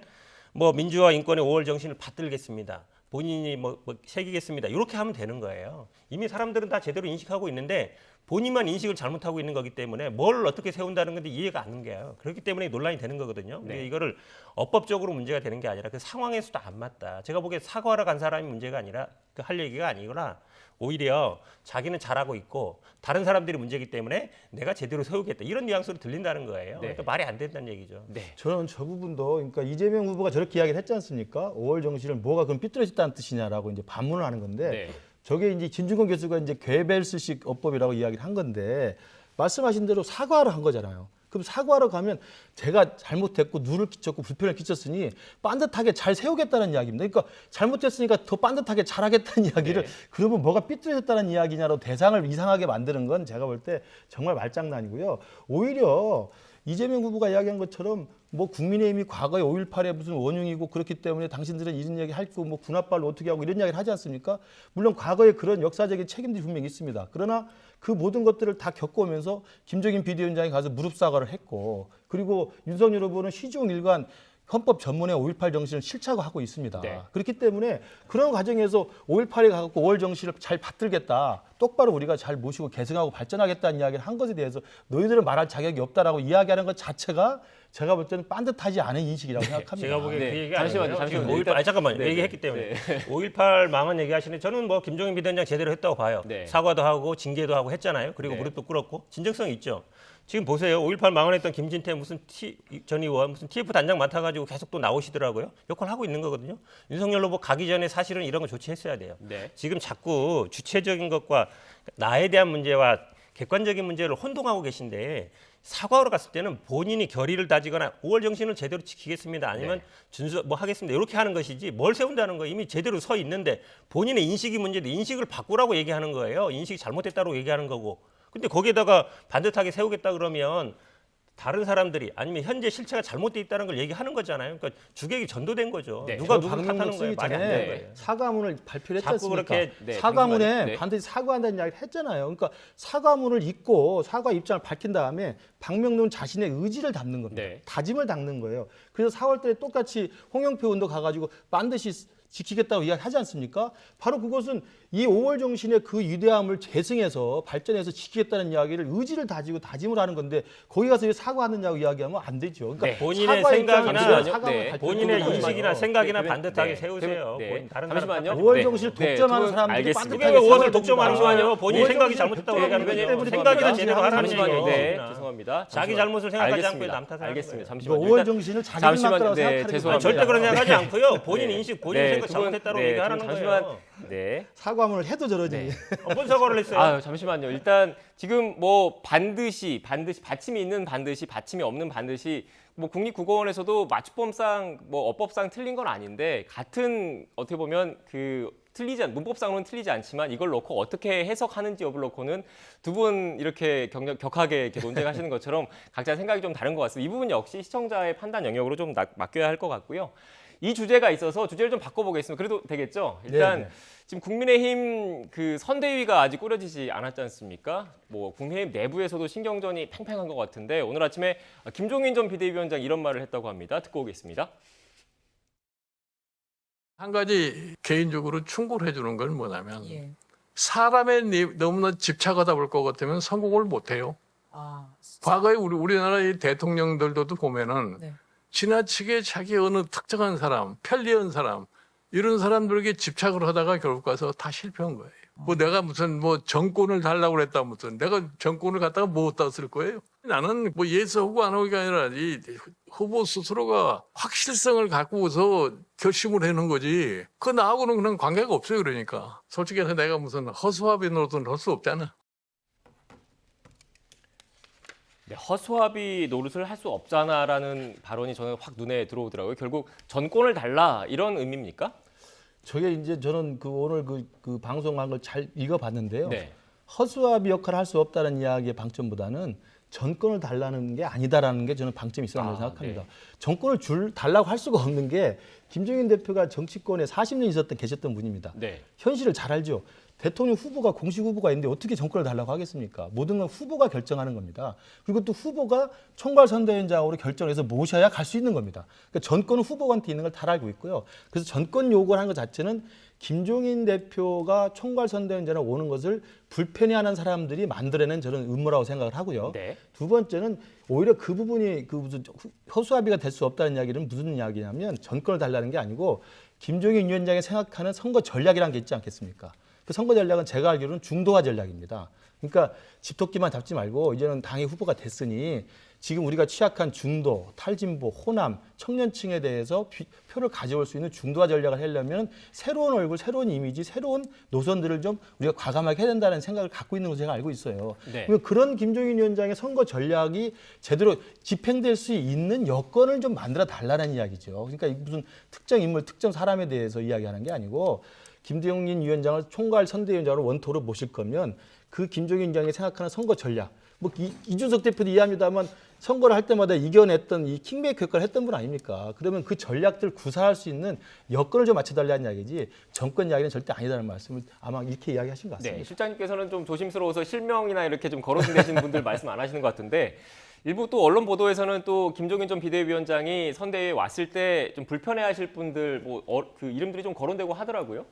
뭐 민주화 인권의 5월 정신을 받들겠습니다. 본인이 뭐 새기겠습니다. 이렇게 하면 되는 거예요. 이미 사람들은 다 제대로 인식하고 있는데 본인만 인식을 잘못하고 있는 거기 때문에 뭘 어떻게 세운다는 건데 이해가 안 가요. 그렇기 때문에 논란이 되는 거거든요. 근데 이거를 업법적으로 문제가 되는 게 아니라 그 상황에서도 안 맞다. 제가 보기에 사과하러 간 사람이 문제가 아니라 그 할 얘기가 아니구나. 오히려 자기는 잘하고 있고 다른 사람들이 문제이기 때문에 내가 제대로 세우겠다. 이런 뉘앙스로 들린다는 거예요. 그러니까 말이 안 된다는 얘기죠. 저는 저 부분도 그러니까 이재명 후보가 저렇게 이야기를 했지 않습니까? 5월 정신을 뭐가 그럼 삐뚤어졌다는 뜻이냐라고 이제 반문을 하는 건데 저게 이제 진중권 교수가 이제 괴벨스식 어법이라고 이야기를 한 건데 말씀하신 대로 사과하러 한 거잖아요. 그럼 사과하러 가면 제가 잘못했고 누를 끼쳤고 불편을 끼쳤으니 빤듯하게 잘 세우겠다는 이야기입니다. 그러니까 잘못했으니까 더 빤듯하게 잘하겠다는 이야기를 그러면 뭐가 삐뚤어졌다는 이야기냐로 대상을 이상하게 만드는 건 제가 볼 때 정말 말장난이고요. 오히려 이재명 후보가 이야기한 것처럼 뭐 국민의힘이 과거에 5.18에 무슨 원흉이고 그렇기 때문에 당신들은 이런 이야기 할고 뭐 군합발로 어떻게 하고 이런 이야기를 하지 않습니까? 물론 과거에 그런 역사적인 책임들이 분명히 있습니다. 그러나 그 모든 것들을 다 겪어오면서 김종인 비대위원장이 가서 무릎 사과를 했고 그리고 윤석열 후보는 시종 일관 헌법 전문의 5.18 정신을 실착하고 있습니다. 그렇기 때문에 그런 과정에서 5.18에 가서 5월 정신을 잘 받들겠다. 똑바로 우리가 잘 모시고 개성하고 발전하겠다는 이야기를 한 것에 대해서 너희들은 말할 자격이 없다라고 이야기하는 것 자체가 제가 볼 때는 빤듯하지 않은 인식이라고 생각합니다. 제가 보기에 그 얘기 잠시만요. 아니에요. 5.18 잠깐만요. 얘기했기 때문에 5.18 망언 얘기하시는데 저는 뭐 김종인 비대위원장 제대로 했다고 봐요. 사과도 하고 징계도 하고 했잖아요. 그리고 무릎도 꿇었고 진정성이 있죠. 지금 보세요. 5.18 망언했던 김진태 전 의원 무슨 TF 단장 맡아가지고 계속 또 나오시더라고요. 역할을 하고 있는 거거든요. 윤석열 후보 가기 전에 사실은 이런 거 조치했어야 돼요. 지금 자꾸 주체적인 것과 나에 대한 문제와 객관적인 문제를 혼동하고 계신데 사과하러 갔을 때는 본인이 결의를 다지거나 5월 정신을 제대로 지키겠습니다. 아니면 준수 뭐 하겠습니다. 이렇게 하는 것이지 뭘 세운다는 거 이미 제대로 서 있는데 본인의 인식이 문제인데 인식을 바꾸라고 얘기하는 거예요. 인식이 잘못됐다고 얘기하는 거고. 근데 거기에다가 반듯하게 세우겠다 그러면 다른 사람들이 아니면 현재 실체가 잘못돼 있다는 걸 얘기하는 거잖아요. 그러니까 주객이 전도된 거죠. 누가 누굴 탓하는 거예요. 말이 안 되는 거예요. 사과문을 발표를 했지 자꾸 않습니까? 그렇게 사과문에 반드시 사과한다는 이야기를 했잖아요. 그러니까 사과문을 읽고 사과 입장을 밝힌 다음에 박명돈 자신의 의지를 담는 겁니다. 다짐을 담는 거예요. 그래서 4월 달에 똑같이 홍영표 의원도 가가지고 반드시 지키겠다고 이야기하지 않습니까? 바로 그것은 이 5월 정신의 그 위대함을 재승해서 발전해서 지키겠다는 이야기를 의지를 다지고 다짐을 하는 건데 거기 가서 왜 사과하느냐고 이야기하면 안 되죠. 그러니까 본인의 생각이나 본인의 인식이나 생각이나 반듯하게 세우세요. 다른 잠시만요. 5월 정신을 독점하는 사람들이 그게 반듯하게 왜 5월을 세워야 독점하는 됩니다. 거예요? 본인 생각이 잘못했다고 얘기하는 거죠. 생각이나 제대로 하라는 얘기예요. 죄송합니다. 자기 잘못을 생각하지 않고 남 탓을 하는 알겠습니다. 거예요. 잠시만요. 5월 정신을 자기 맞다고 생각하는 거예요. 절대 그런 생각하지 않고요. 본인 인식, 본인 생각 잘못했다고 얘기하라는 거예요. 사과문을 해도 저러지. 뭔 사과를 했어요? 잠시만요. 일단 지금 뭐 반드시 받침이 있는 반드시 받침이 없는 반드시 뭐 국립국어원에서도 맞춤법상 뭐 업법상 틀린 건 아닌데 같은 어떻게 보면 그 문법상으로는 틀리지 않지만 이걸 놓고 어떻게 해석하는지 여부를 놓고는 두 분 이렇게 격하게 이렇게 논쟁하시는 것처럼 각자 생각이 좀 다른 것 같습니다. 이 부분 역시 시청자의 판단 영역으로 좀 맡겨야 할 것 같고요. 이 주제가 있어서 주제를 좀 바꿔보겠습니다. 그래도 되겠죠? 일단 지금 국민의힘 그 선대위가 아직 꾸려지지 않았지 않습니까? 뭐 국민의힘 내부에서도 신경전이 팽팽한 것 같은데 오늘 아침에 김종인 전 비대위원장 이런 말을 했다고 합니다. 듣고 오겠습니다. 한 가지 개인적으로 충고를 해주는 건 뭐냐면 사람에 너무나 집착하다 볼 것 같으면 성공을 못해요. 과거에 우리나라의 대통령들도 보면은 지나치게 자기 어느 특정한 사람, 편리한 사람 이런 사람들에게 집착을 하다가 결국 가서 다 실패한 거예요. 뭐 내가 무슨 뭐 정권을 달라고 그랬다 무슨 내가 정권을 갖다가 뭐 어디다 쓸 거예요? 나는 뭐 예스 후보 안 하기가 아니라 이 후보 스스로가 확실성을 갖고서 결심을 해놓은 거지. 그 나하고는 그냥 관계가 없어요. 그러니까 솔직히 해서 내가 무슨 허수아비 노릇은 할 수 없잖아. 네, 허수아비 노릇을 할 수 없잖아라는 발언이 저는 확 눈에 들어오더라고요. 결국 전권을 달라 이런 의미입니까? 저게 이제 저는 오늘 그 방송한 걸 잘 읽어봤는데요. 네. 허수아비 역할을 할 수 없다는 이야기의 방점보다는 전권을 달라는 게 아니다라는 게 저는 방점이 있어야 한다고 생각합니다. 네. 전권을 달라고 할 수가 없는 게 김종인 대표가 정치권에 40년 계셨던 분입니다. 네. 현실을 잘 알죠. 대통령 후보가 공식 후보가 있는데 어떻게 정권을 달라고 하겠습니까? 모든 건 후보가 결정하는 겁니다. 그리고 또 후보가 총괄선대위원장으로 결정해서 모셔야 갈 수 있는 겁니다. 그러니까 전권은 후보한테 있는 걸 다 알고 있고요. 그래서 전권 요구를 하는 것 자체는 김종인 대표가 총괄선대위원장으로 오는 것을 불편해하는 사람들이 만들어낸 저는 음모라고 생각을 하고요. 네. 두 번째는 오히려 그 부분이 무슨 허수아비가 될 수 없다는 이야기는 무슨 이야기냐면 전권을 달라는 게 아니고 김종인 위원장이 생각하는 선거 전략이라는 게 있지 않겠습니까? 그 선거 전략은 제가 알기로는 중도화 전략입니다. 그러니까 집토끼만 잡지 말고 이제는 당의 후보가 됐으니 지금 우리가 취약한 중도, 탈진보, 호남, 청년층에 대해서 표를 가져올 수 있는 중도화 전략을 하려면 새로운 얼굴, 새로운 이미지, 새로운 노선들을 좀 우리가 과감하게 해야 된다는 생각을 갖고 있는 것으로 제가 알고 있어요. 네. 그런 김종인 위원장의 선거 전략이 제대로 집행될 수 있는 여건을 좀 만들어 달라는 이야기죠. 그러니까 무슨 특정 인물, 특정 사람에 대해서 이야기하는 게 아니고 김종인 위원장을 총괄 선대위원장으로 원토로 모실 거면 그 김종인 위원장이 생각하는 선거 전략, 뭐 이준석 대표도 이해합니다만 선거를 할 때마다 이겨냈던 이 킹메이커 역할을 했던 분 아닙니까? 그러면 그 전략들 구사할 수 있는 여건을 좀 맞춰달라는 이야기지 정권 이야기는 절대 아니다는 말씀을 아마 이렇게 이야기하신 것 같습니다. 네, 실장님께서는 좀 조심스러워서 실명이나 이렇게 좀 거론되시는 분들 말씀 안 하시는 것 같은데 일부 또 언론 보도에서는 또 김종인 전 비대위원장이 선대위에 왔을 때 좀 불편해하실 분들 그 이름들이 좀 거론되고 하더라고요.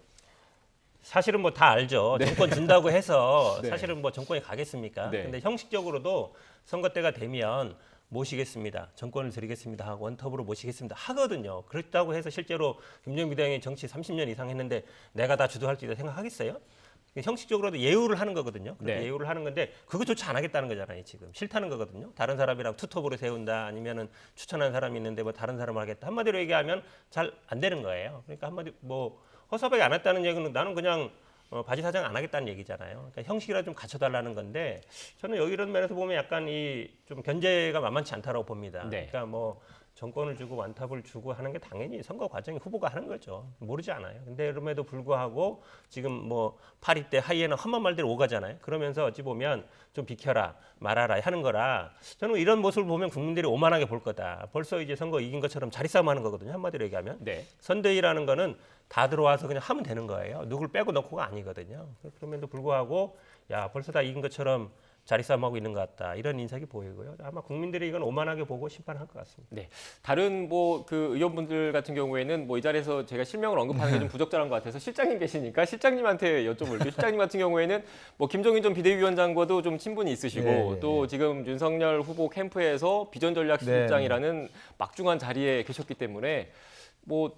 사실은 뭐 다 알죠. 네. 정권 준다고 해서 네. 사실은 뭐 정권이 가겠습니까? 네. 근데 형식적으로도 선거 때가 되면 모시겠습니다. 정권을 드리겠습니다 하고 원톱으로 모시겠습니다 하거든요. 그렇다고 해서 실제로 김종인 비대위원장이 정치 30년 이상 했는데 내가 다 주도할 수 있다 생각하겠어요? 형식적으로도 예우를 하는 거거든요. 네. 예우를 하는 건데 그거조차 안 하겠다는 거잖아요. 지금 싫다는 거거든요. 다른 사람이랑 투톱으로 세운다 아니면은 추천한 사람이 있는데 뭐 다른 사람을 하겠다. 한마디로 얘기하면 잘 안 되는 거예요. 그러니까 한마디 뭐 허수아비 안 했다는 얘기는 나는 그냥 바지 사장 안 하겠다는 얘기잖아요. 그러니까 형식이라 좀 갖춰달라는 건데 저는 여기 이런 면에서 보면 약간 이 좀 견제가 만만치 않다라고 봅니다. 네. 그러니까 뭐 정권을 주고 완탑을 주고 하는 게 당연히 선거 과정에 후보가 하는 거죠. 모르지 않아요. 근데 그럼에도 불구하고 지금 뭐 파리 때 하이에나 험한 말대로 오가잖아요. 그러면서 어찌 보면 좀 비켜라 말아라 하는 거라 저는 이런 모습을 보면 국민들이 오만하게 볼 거다. 벌써 이제 선거 이긴 것처럼 자리 싸움 하는 거거든요. 한마디로 얘기하면. 네. 선대위라는 거는 다 들어와서 그냥 하면 되는 거예요. 누굴 빼고 넣고가 아니거든요. 그럼에도 불구하고 야 벌써 다 이긴 것처럼 자리 싸움하고 있는 것 같다. 이런 인상이 보이고요. 아마 국민들이 이건 오만하게 보고 심판할 것 같습니다. 네. 다른 뭐 그 의원분들 같은 경우에는 뭐 이 자리에서 제가 실명을 언급하는 게 좀 부적절한 것 같아서 실장님 계시니까 실장님한테 여쭤볼게요. 실장님 같은 경우에는 뭐 김종인 전 비대위원장과도 좀 친분이 있으시고 네, 또 네. 지금 윤석열 후보 캠프에서 비전전략실장이라는 막중한 자리에 계셨기 때문에 뭐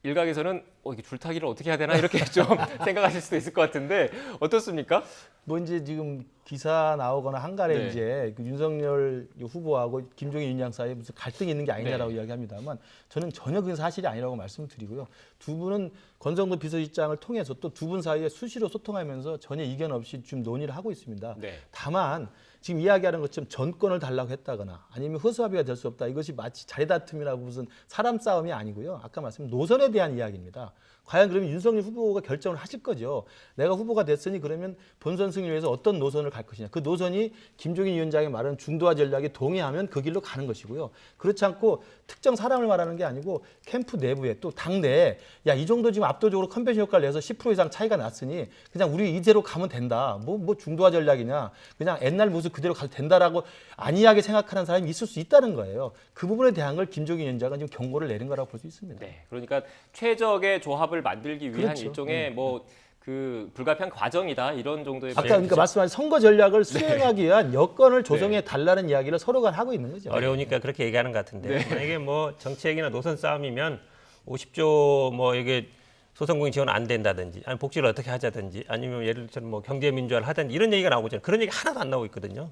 일각에서는 이게 줄타기를 어떻게 해야 되나 이렇게 좀 생각하실 수도 있을 것 같은데 어떻습니까? 뭐 이제 지금 기사 나오거나 한간에 네. 이제 그 윤석열 후보하고 김종인 위원장 사이에 무슨 갈등이 있는 게 아니냐라고 네. 이야기합니다만 저는 전혀 그게 사실이 아니라고 말씀드리고요. 두 분은 권성도 비서실장을 통해서 또 두 분 사이에 수시로 소통하면서 전혀 이견 없이 좀 논의를 하고 있습니다. 네. 다만 지금 이야기하는 것처럼 전권을 달라고 했다거나 아니면 허수아비가 될 수 없다. 이것이 마치 자리다툼이라고 무슨 사람 싸움이 아니고요. 아까 말씀 노선에 대한 이야기입니다. 과연 그러면 윤석열 후보가 결정을 하실 거죠. 내가 후보가 됐으니 그러면 본선 승리를 위해서 어떤 노선을 갈 것이냐. 그 노선이 김종인 위원장이 말하는 중도화 전략에 동의하면 그 길로 가는 것이고요. 그렇지 않고 특정 사람을 말하는 게 아니고 캠프 내부에 또 당내에 야, 이 정도 지금 압도적으로 컨벤션 효과를 내서 10% 이상 차이가 났으니 그냥 우리 이대로 가면 된다. 뭐 중도화 전략이냐. 그냥 옛날 모습 그대로 가도 된다라고 안이하게 생각하는 사람이 있을 수 있다는 거예요. 그 부분에 대한 걸 김종인 위원장은 지금 경고를 내린 거라고 볼 수 있습니다. 네. 그러니까 최적의 조합을 만들기 위한 그렇죠. 일종의 뭐 그 불가피한 과정이다 이런 정도의 아까 그러니까 말씀하신 선거 전략을 수행하기 위한 여건을 조성해 네. 달라는 이야기를 서로가 하고 있는 거죠. 어려우니까 그렇게 얘기하는 것 같은데 만약에 뭐 정책이나 노선 싸움이면 50조 뭐 이게 소상공인 지원 안 된다든지 아니 복지를 어떻게 하자든지 아니면 예를 들어 뭐 경제 민주화를 하든지 이런 얘기가 나오잖아요. 그런 얘기 하나도 안 나오고 있거든요.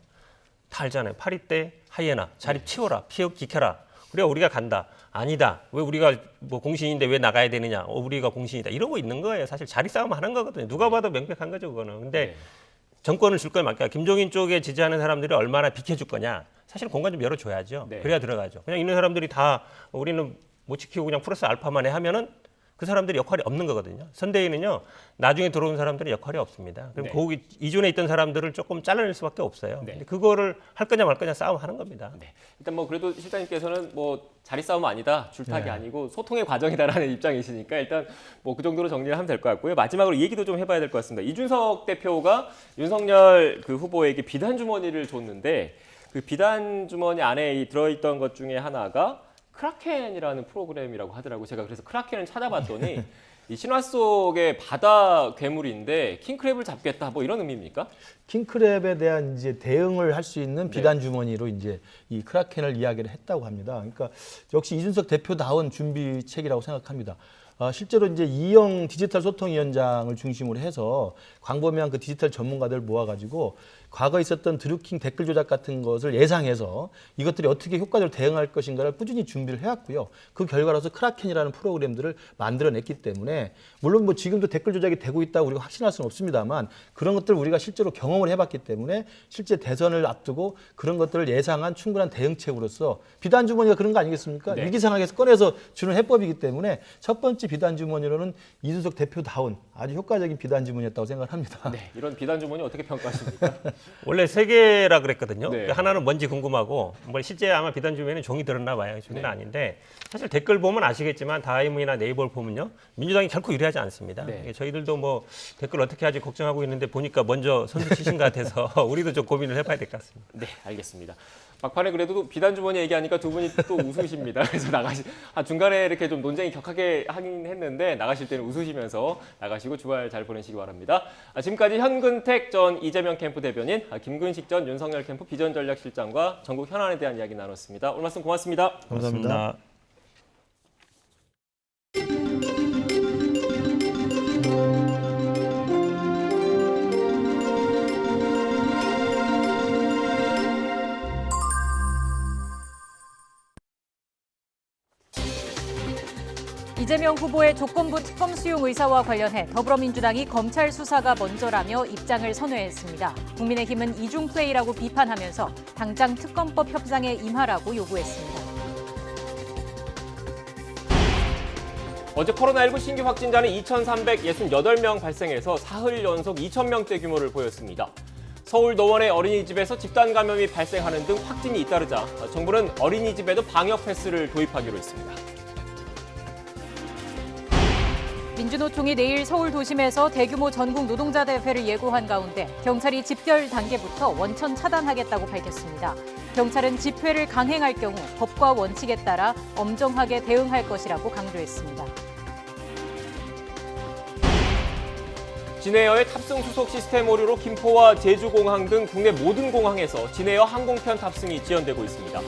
다 알잖아요. 파리 때 하이에나 자리 치워라, 지켜라. 그래 우리가 간다. 아니다. 왜 우리가 뭐 공신인데 왜 나가야 되느냐? 우리가 공신이다. 이러고 있는 거예요. 사실 자리 싸움 하는 거거든요. 누가 봐도 명백한 거죠, 그거는. 근데 정권을 줄 걸 맞게 김종인 쪽에 지지하는 사람들이 얼마나 비켜줄 거냐? 사실 공간 좀 열어줘야죠. 네. 그래야 들어가죠. 그냥 있는 사람들이 다 우리는 못 지키고 그냥 플러스 알파만 해 하면은 그 사람들이 역할이 없는 거거든요. 선대위는요, 나중에 들어온 사람들은 역할이 없습니다. 그럼 네. 거기 이전에 있던 사람들을 조금 잘라낼 수밖에 없어요. 네. 근데 그거를 할 거냐 말 거냐 싸움하는 겁니다. 네. 일단 뭐 그래도 실장님께서는 뭐 자리 싸움 아니다, 줄타기 아니고 소통의 과정이다라는 입장이시니까 일단 뭐 그 정도로 정리를 하면 될 것 같고요. 마지막으로 이 얘기도 좀 해봐야 될 것 같습니다. 이준석 대표가 윤석열 그 후보에게 비단 주머니를 줬는데 그 비단 주머니 안에 들어있던 것 중에 하나가 크라켄이라는 프로그램이라고 하더라고요. 제가 그래서 크라켄을 찾아봤더니 이 신화 속의 바다 괴물인데 킹크랩을 잡겠다 뭐 이런 의미입니까? 킹크랩에 대한 이제 대응을 할 수 있는 비단 주머니로 이제 이 크라켄을 이야기를 했다고 합니다. 그러니까 역시 이준석 대표다운 준비책이라고 생각합니다. 실제로 이제 이영 디지털 소통위원장을 중심으로 해서 광범위한 그 디지털 전문가들 모아가지고 과거에 있었던 드루킹 댓글 조작 같은 것을 예상해서 이것들이 어떻게 효과적으로 대응할 것인가를 꾸준히 준비를 해왔고요. 그 결과로서 크라켄이라는 프로그램들을 만들어냈기 때문에 물론 뭐 지금도 댓글 조작이 되고 있다고 우리가 확신할 수는 없습니다만 그런 것들을 우리가 실제로 경험을 해봤기 때문에 실제 대선을 앞두고 그런 것들을 예상한 충분한 대응책으로서 비단 주머니가 그런 거 아니겠습니까? 네. 위기 상황에서 꺼내서 주는 해법이기 때문에 첫 번째 비단 주머니로는 이준석 대표다운 아주 효과적인 비단 주머니였다고 생각합니다. 네, 이런 비단 주머니 어떻게 평가하십니까? 원래 세 개라 그랬거든요. 네. 하나는 뭔지 궁금하고, 뭐 실제 아마 비단 주머니는 종이 들었나 봐요. 종이는 네. 아닌데 사실 댓글 보면 아시겠지만 다이문이나 네이버를 보면요, 민주당이 결코 유리하지 않습니다. 네. 저희들도 뭐 댓글 어떻게 하지 걱정하고 있는데 보니까 먼저 선수 치신 것 같아서 우리도 좀 고민을 해봐야 될 것 같습니다. 네, 알겠습니다. 막판에 그래도 비단 주머니 얘기하니까 두 분이 또 웃으십니다. 그래서 중간에 이렇게 좀 논쟁이 격하게 하긴 했는데 나가실 때는 웃으시면서 나가시고 주말 잘 보내시기 바랍니다. 지금까지 현근택 전 이재명 캠프 대변인, 김근식 전 윤석열 캠프 비전전략실장과 전국 현안에 대한 이야기 나눴습니다. 오늘 말씀 고맙습니다. 감사합니다. 이재명 후보의 조건부 특검 수용 의사와 관련해 더불어민주당이 검찰 수사가 먼저라며 입장을 선회했습니다. 국민의힘은 이중플레이라고 비판하면서 당장 특검법 협상에 임하라고 요구했습니다. 어제 코로나19 신규 확진자는 2,368명 발생해서 사흘 연속 2,000명대 규모를 보였습니다. 서울 노원의 어린이집에서 집단 감염이 발생하는 등 확진이 잇따르자 정부는 어린이집에도 방역 패스를 도입하기로 했습니다. 민주노총이 내일 서울 도심에서 대규모 전국 노동자 대회를 예고한 가운데 경찰이 집결 단계부터 원천 차단하겠다고 밝혔습니다. 경찰은 집회를 강행할 경우 법과 원칙에 따라 엄정하게 대응할 것이라고 강조했습니다. 진에어의 탑승 수속 시스템 오류로 김포와 제주공항 등 국내 모든 공항에서 진에어 항공편 탑승이 지연되고 있습니다.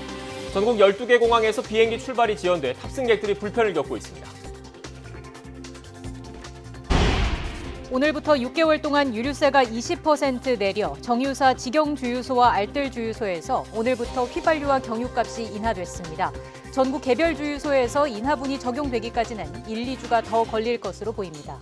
전국 12개 공항에서 비행기 출발이 지연돼 탑승객들이 불편을 겪고 있습니다. 오늘부터 6개월 동안 유류세가 20% 내려 정유사 직영주유소와 알뜰주유소에서 오늘부터 휘발유와 경유값이 인하됐습니다. 전국 개별 주유소에서 인하분이 적용되기까지는 1, 2주가 더 걸릴 것으로 보입니다.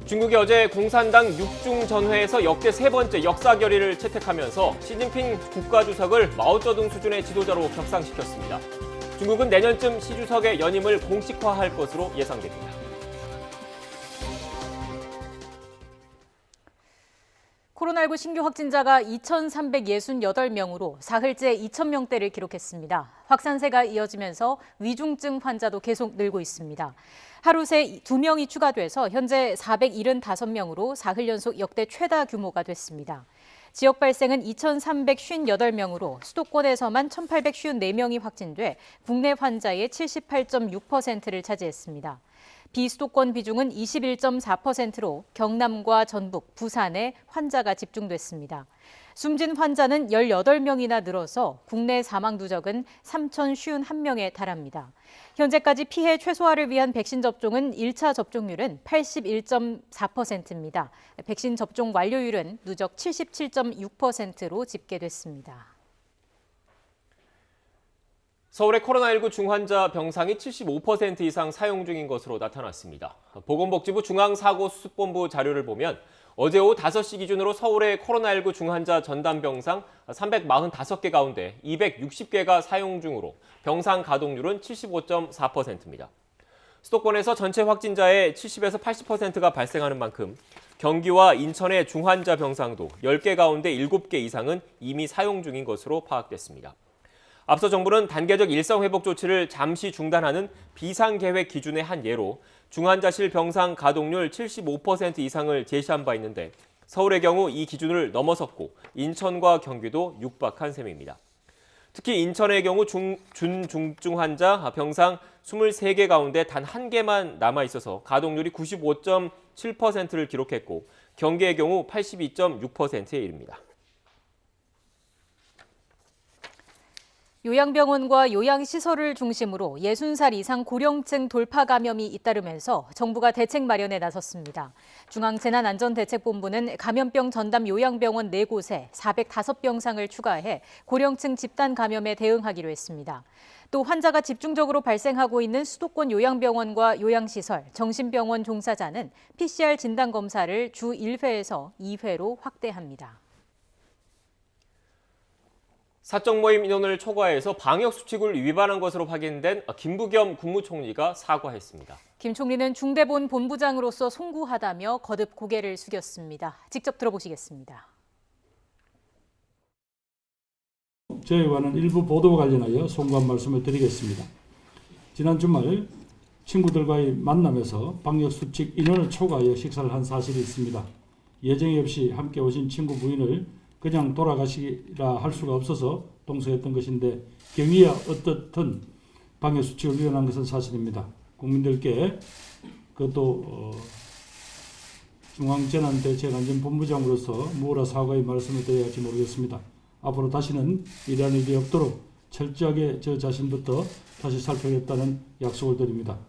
중국이 어제 공산당 6중 전회에서 역대 세 번째 역사 결의를 채택하면서 시진핑 국가주석을 마오쩌둥 수준의 지도자로 격상시켰습니다. 중국은 내년쯤 시 주석의 연임을 공식화할 것으로 예상됩니다. 코로나19 신규 확진자가 2,368명으로 사흘째 2,000명대를 기록했습니다. 확산세가 이어지면서 위중증 환자도 계속 늘고 있습니다. 하루 새 2명이 추가돼서 현재 475명으로 사흘 연속 역대 최다 규모가 됐습니다. 지역 발생은 2,358명으로 수도권에서만 1,854명이 확진돼 국내 환자의 78.6%를 차지했습니다. 비수도권 비중은 21.4%로 경남과 전북, 부산에 환자가 집중됐습니다. 숨진 환자는 18명이나 늘어서 국내 사망 누적은 3,051명에 달합니다. 현재까지 피해 최소화를 위한 백신 접종은 1차 접종률은 81.4%입니다. 백신 접종 완료율은 누적 77.6%로 집계됐습니다. 서울의 코로나19 중환자 병상이 75% 이상 사용 중인 것으로 나타났습니다. 보건복지부 중앙사고수습본부 자료를 보면 어제 오후 5시 기준으로 서울의 코로나19 중환자 전담 병상 345개 가운데 260개가 사용 중으로 병상 가동률은 75.4%입니다. 수도권에서 전체 확진자의 70에서 80%가 발생하는 만큼 경기와 인천의 중환자 병상도 10개 가운데 7개 이상은 이미 사용 중인 것으로 파악됐습니다. 앞서 정부는 단계적 일상회복 조치를 잠시 중단하는 비상계획 기준의 한 예로 중환자실 병상 가동률 75% 이상을 제시한 바 있는데 서울의 경우 이 기준을 넘어섰고 인천과 경기도 육박한 셈입니다. 특히 인천의 경우 중증 환자 병상 23개 가운데 단 1개만 남아있어서 가동률이 95.7%를 기록했고 경기의 경우 82.6%에 이릅니다. 요양병원과 요양시설을 중심으로 60살 이상 고령층 돌파 감염이 잇따르면서 정부가 대책 마련에 나섰습니다. 중앙재난안전대책본부는 감염병 전담 요양병원 4곳에 405병상을 추가해 고령층 집단 감염에 대응하기로 했습니다. 또 환자가 집중적으로 발생하고 있는 수도권 요양병원과 요양시설, 정신병원 종사자는 PCR 진단검사를 주 1회에서 2회로 확대합니다. 사적 모임 인원을 초과해서 방역수칙을 위반한 것으로 확인된 김부겸 국무총리가 사과했습니다. 김 총리는 중대본 본부장으로서 송구하다며 거듭 고개를 숙였습니다. 직접 들어보시겠습니다. 저희와는 일부 보도와 관련하여 송구한 말씀을 드리겠습니다. 지난 주말 친구들과의 만남에서 방역수칙 인원을 초과하여 식사를 한 사실이 있습니다. 예정이 없이 함께 오신 친구 부인을 그냥 돌아가시라 할 수가 없어서 동서했던 것인데 경위야 어떻든 방역수칙을 위반한 것은 사실입니다. 국민들께 그것도 중앙재난대책안전본부장으로서 무엇라 사과의 말씀을 드려야 할지 모르겠습니다. 앞으로 다시는 이러한 일이 없도록 철저하게 저 자신부터 다시 살펴야겠다는 약속을 드립니다.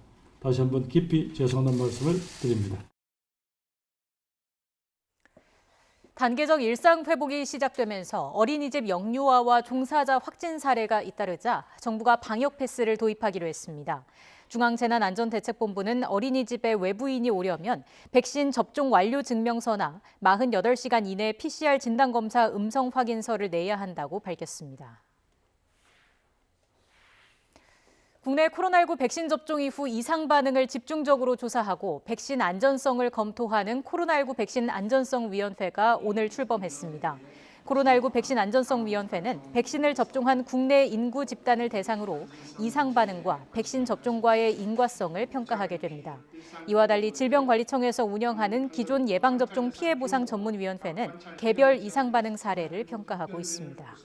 다시 한번 깊이 죄송하다는 말씀을 드립니다. 단계적 일상 회복이 시작되면서 어린이집 영유아와 종사자 확진 사례가 잇따르자 정부가 방역 패스를 도입하기로 했습니다. 중앙재난안전대책본부는 어린이집에 외부인이 오려면 백신 접종 완료 증명서나 48시간 이내 PCR 진단검사 음성 확인서를 내야 한다고 밝혔습니다. 국내 코로나19 백신 접종 이후 이상 반응을 집중적으로 조사하고 백신 안전성을 검토하는 코로나19 백신 안전성위원회가 오늘 출범했습니다. 코로나19 백신 안전성위원회는 백신을 접종한 국내 인구 집단을 대상으로 이상 반응과 백신 접종과의 인과성을 평가하게 됩니다. 이와 달리 질병관리청에서 운영하는 기존 예방접종 피해보상 전문위원회는 개별 이상 반응 사례를 평가하고 있습니다.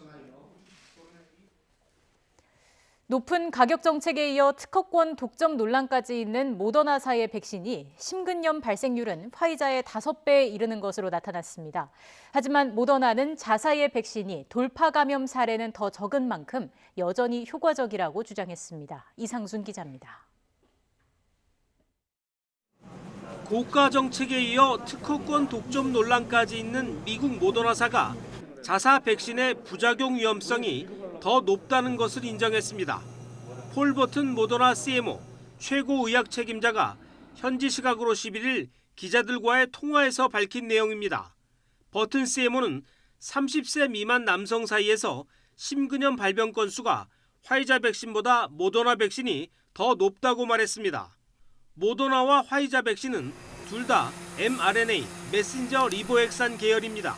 높은 가격 정책에 이어 특허권 독점 논란까지 있는 모더나사의 백신이 심근염 발생률은 화이자의 5배에 이르는 것으로 나타났습니다. 하지만 모더나는 자사의 백신이 돌파 감염 사례는 더 적은 만큼 여전히 효과적이라고 주장했습니다. 이상순 기자입니다. 고가 정책에 이어 특허권 독점 논란까지 있는 미국 모더나사가 자사 백신의 부작용 위험성이 더 높다는 것을 인정했습니다. 폴 버튼 모더나 CMO 최고 의학 책임자가 현지 시각으로 11일 기자들과의 통화에서 밝힌 내용입니다. 버튼 CMO는 30세 미만 남성 사이에서 심근염 발병 건수가 화이자 백신보다 모더나 백신이 더 높다고 말했습니다. 모더나와 화이자 백신은 둘 다 mRNA 메신저 리보액산 계열입니다.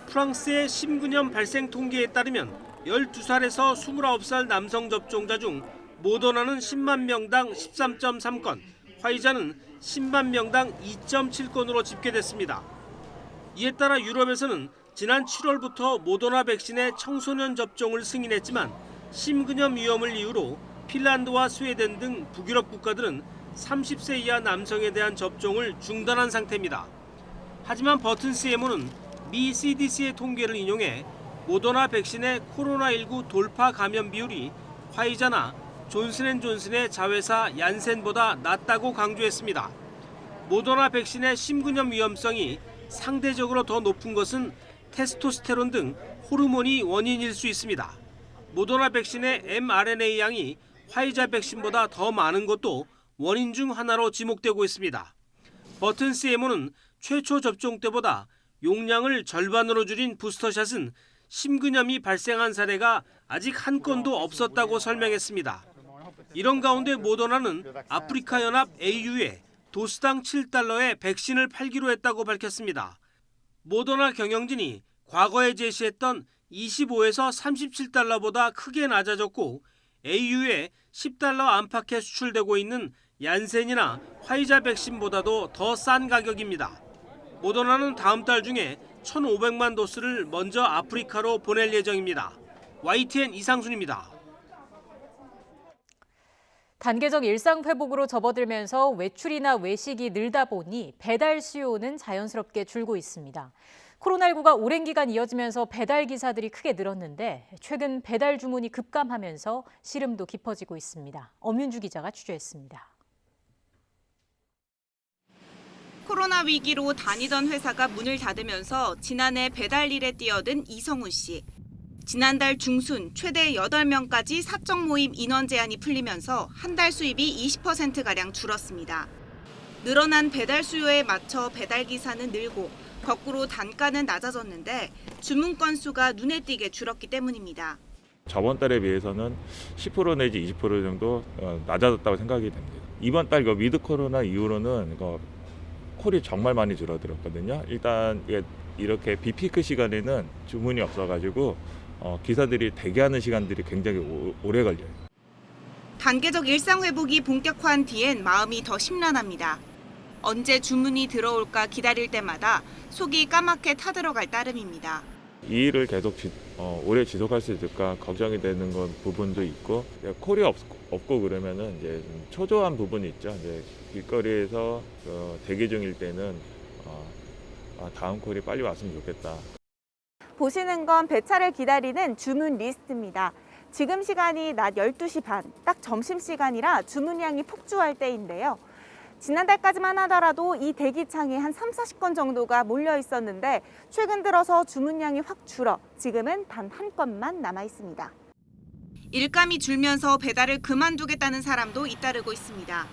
프랑스의 심근염 발생 통계에 따르면 12살에서 29살 남성 접종자 중 모더나는 10만 명당 13.3건, 화이자는 10만 명당 2.7건으로 집계됐습니다. 이에 따라 유럽에서는 지난 7월부터 모더나 백신의 청소년 접종을 승인했지만 심근염 위험을 이유로 핀란드와 스웨덴 등 북유럽 국가들은 30세 이하 남성에 대한 접종을 중단한 상태입니다. 하지만 버튼 CMO는 미 CDC의 통계를 인용해 모더나 백신의 코로나19 돌파 감염 비율이 화이자나 존슨앤존슨의 자회사 얀센보다 낮다고 강조했습니다. 모더나 백신의 심근염 위험성이 상대적으로 더 높은 것은 테스토스테론 등 호르몬이 원인일 수 있습니다. 모더나 백신의 mRNA 양이 화이자 백신보다 더 많은 것도 원인 중 하나로 지목되고 있습니다. 버튼 CMO는 최초 접종 때보다 용량을 절반으로 줄인 부스터샷은 심근염이 발생한 사례가 아직 한 건도 없었다고 설명했습니다. 이런 가운데 모더나는 아프리카 연합 AU에 도수당 7달러에 백신을 팔기로 했다고 밝혔습니다. 모더나 경영진이 과거에 제시했던 25에서 37달러보다 크게 낮아졌고 AU에 10달러 안팎에 수출되고 있는 얀센이나 화이자 백신보다도 더 싼 가격입니다. 모더나는 다음 달 중에 1,500만 도스를 먼저 아프리카로 보낼 예정입니다. YTN 이상순입니다. 단계적 일상 회복으로 접어들면서 외출이나 외식이 늘다 보니 배달 수요는 자연스럽게 줄고 있습니다. 코로나19가 오랜 기간 이어지면서 배달 기사들이 크게 늘었는데 최근 배달 주문이 급감하면서 시름도 깊어지고 있습니다. 엄윤주 기자가 취재했습니다. 코로나 위기로 다니던 회사가 문을 닫으면서 지난해 배달 일에 뛰어든 이성우 씨. 지난달 중순 최대 8명까지 사적 모임 인원 제한이 풀리면서 한 달 수입이 20%가량 줄었습니다. 늘어난 배달 수요에 맞춰 배달 기사는 늘고 거꾸로 단가는 낮아졌는데 주문 건수가 눈에 띄게 줄었기 때문입니다. 저번 달에 비해서는 10% 내지 20% 정도 낮아졌다고 생각이 됩니다. 이번 달 위드 코로나 이후로는 콜이 정말 많이 줄어들었거든요. 일단 이렇게 비피크 시간에는 주문이 없어가지고 기사들이 대기하는 시간들이 굉장히 오래 걸려요. 단계적 일상 회복이 본격화한 뒤엔 마음이 더 심란합니다. 언제 주문이 들어올까 기다릴 때마다 속이 까맣게 타들어갈 따름입니다. 이 일을 계속 오래 지속할 수 있을까 걱정이 되는 부분도 있고 콜이 없고 그러면은 이제 좀 초조한 부분이 있죠. 이제 길거리에서 대기 중일 때는 다음 콜이 빨리 왔으면 좋겠다. 보시는 건 배차를 기다리는 주문 리스트입니다. 지금 시간이 낮 12시 반, 딱 점심시간이라 주문량이 폭주할 때인데요. 지난달까지만 하더라도 이 대기창에 한 30-40건 정도가 몰려 있었는데 최근 들어서 주문량이 확 줄어 지금은 단 한 건만 남아 있습니다. 일감이 줄면서 배달을 그만두겠다는 사람도 잇따르고 있습니다.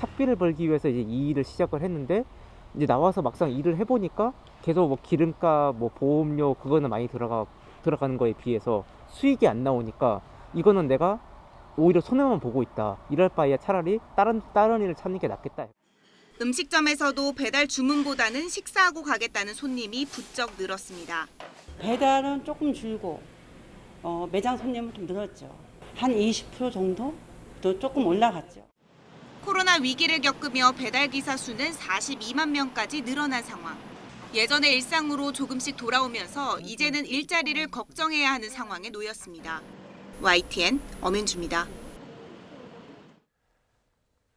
학비를 벌기 위해서 이제 이 일을 시작을 했는데 이제 나와서 막상 일을 해보니까 계속 기름값, 보험료 그거는 많이 들어가는 거에 비해서 수익이 안 나오니까 이거는 내가 오히려 손해만 보고 있다. 이럴 바에야 차라리 다른 일을 찾는 게 낫겠다. 음식점에서도 배달 주문보다는 식사하고 가겠다는 손님이 부쩍 늘었습니다. 배달은 조금 줄고 매장 손님은 좀 늘었죠. 한 20% 정도도 조금 올라갔죠. 코로나 위기를 겪으며 배달 기사 수는 42만 명까지 늘어난 상황. 예전의 일상으로 조금씩 돌아오면서 이제는 일자리를 걱정해야 하는 상황에 놓였습니다. YTN 엄윤주입니다.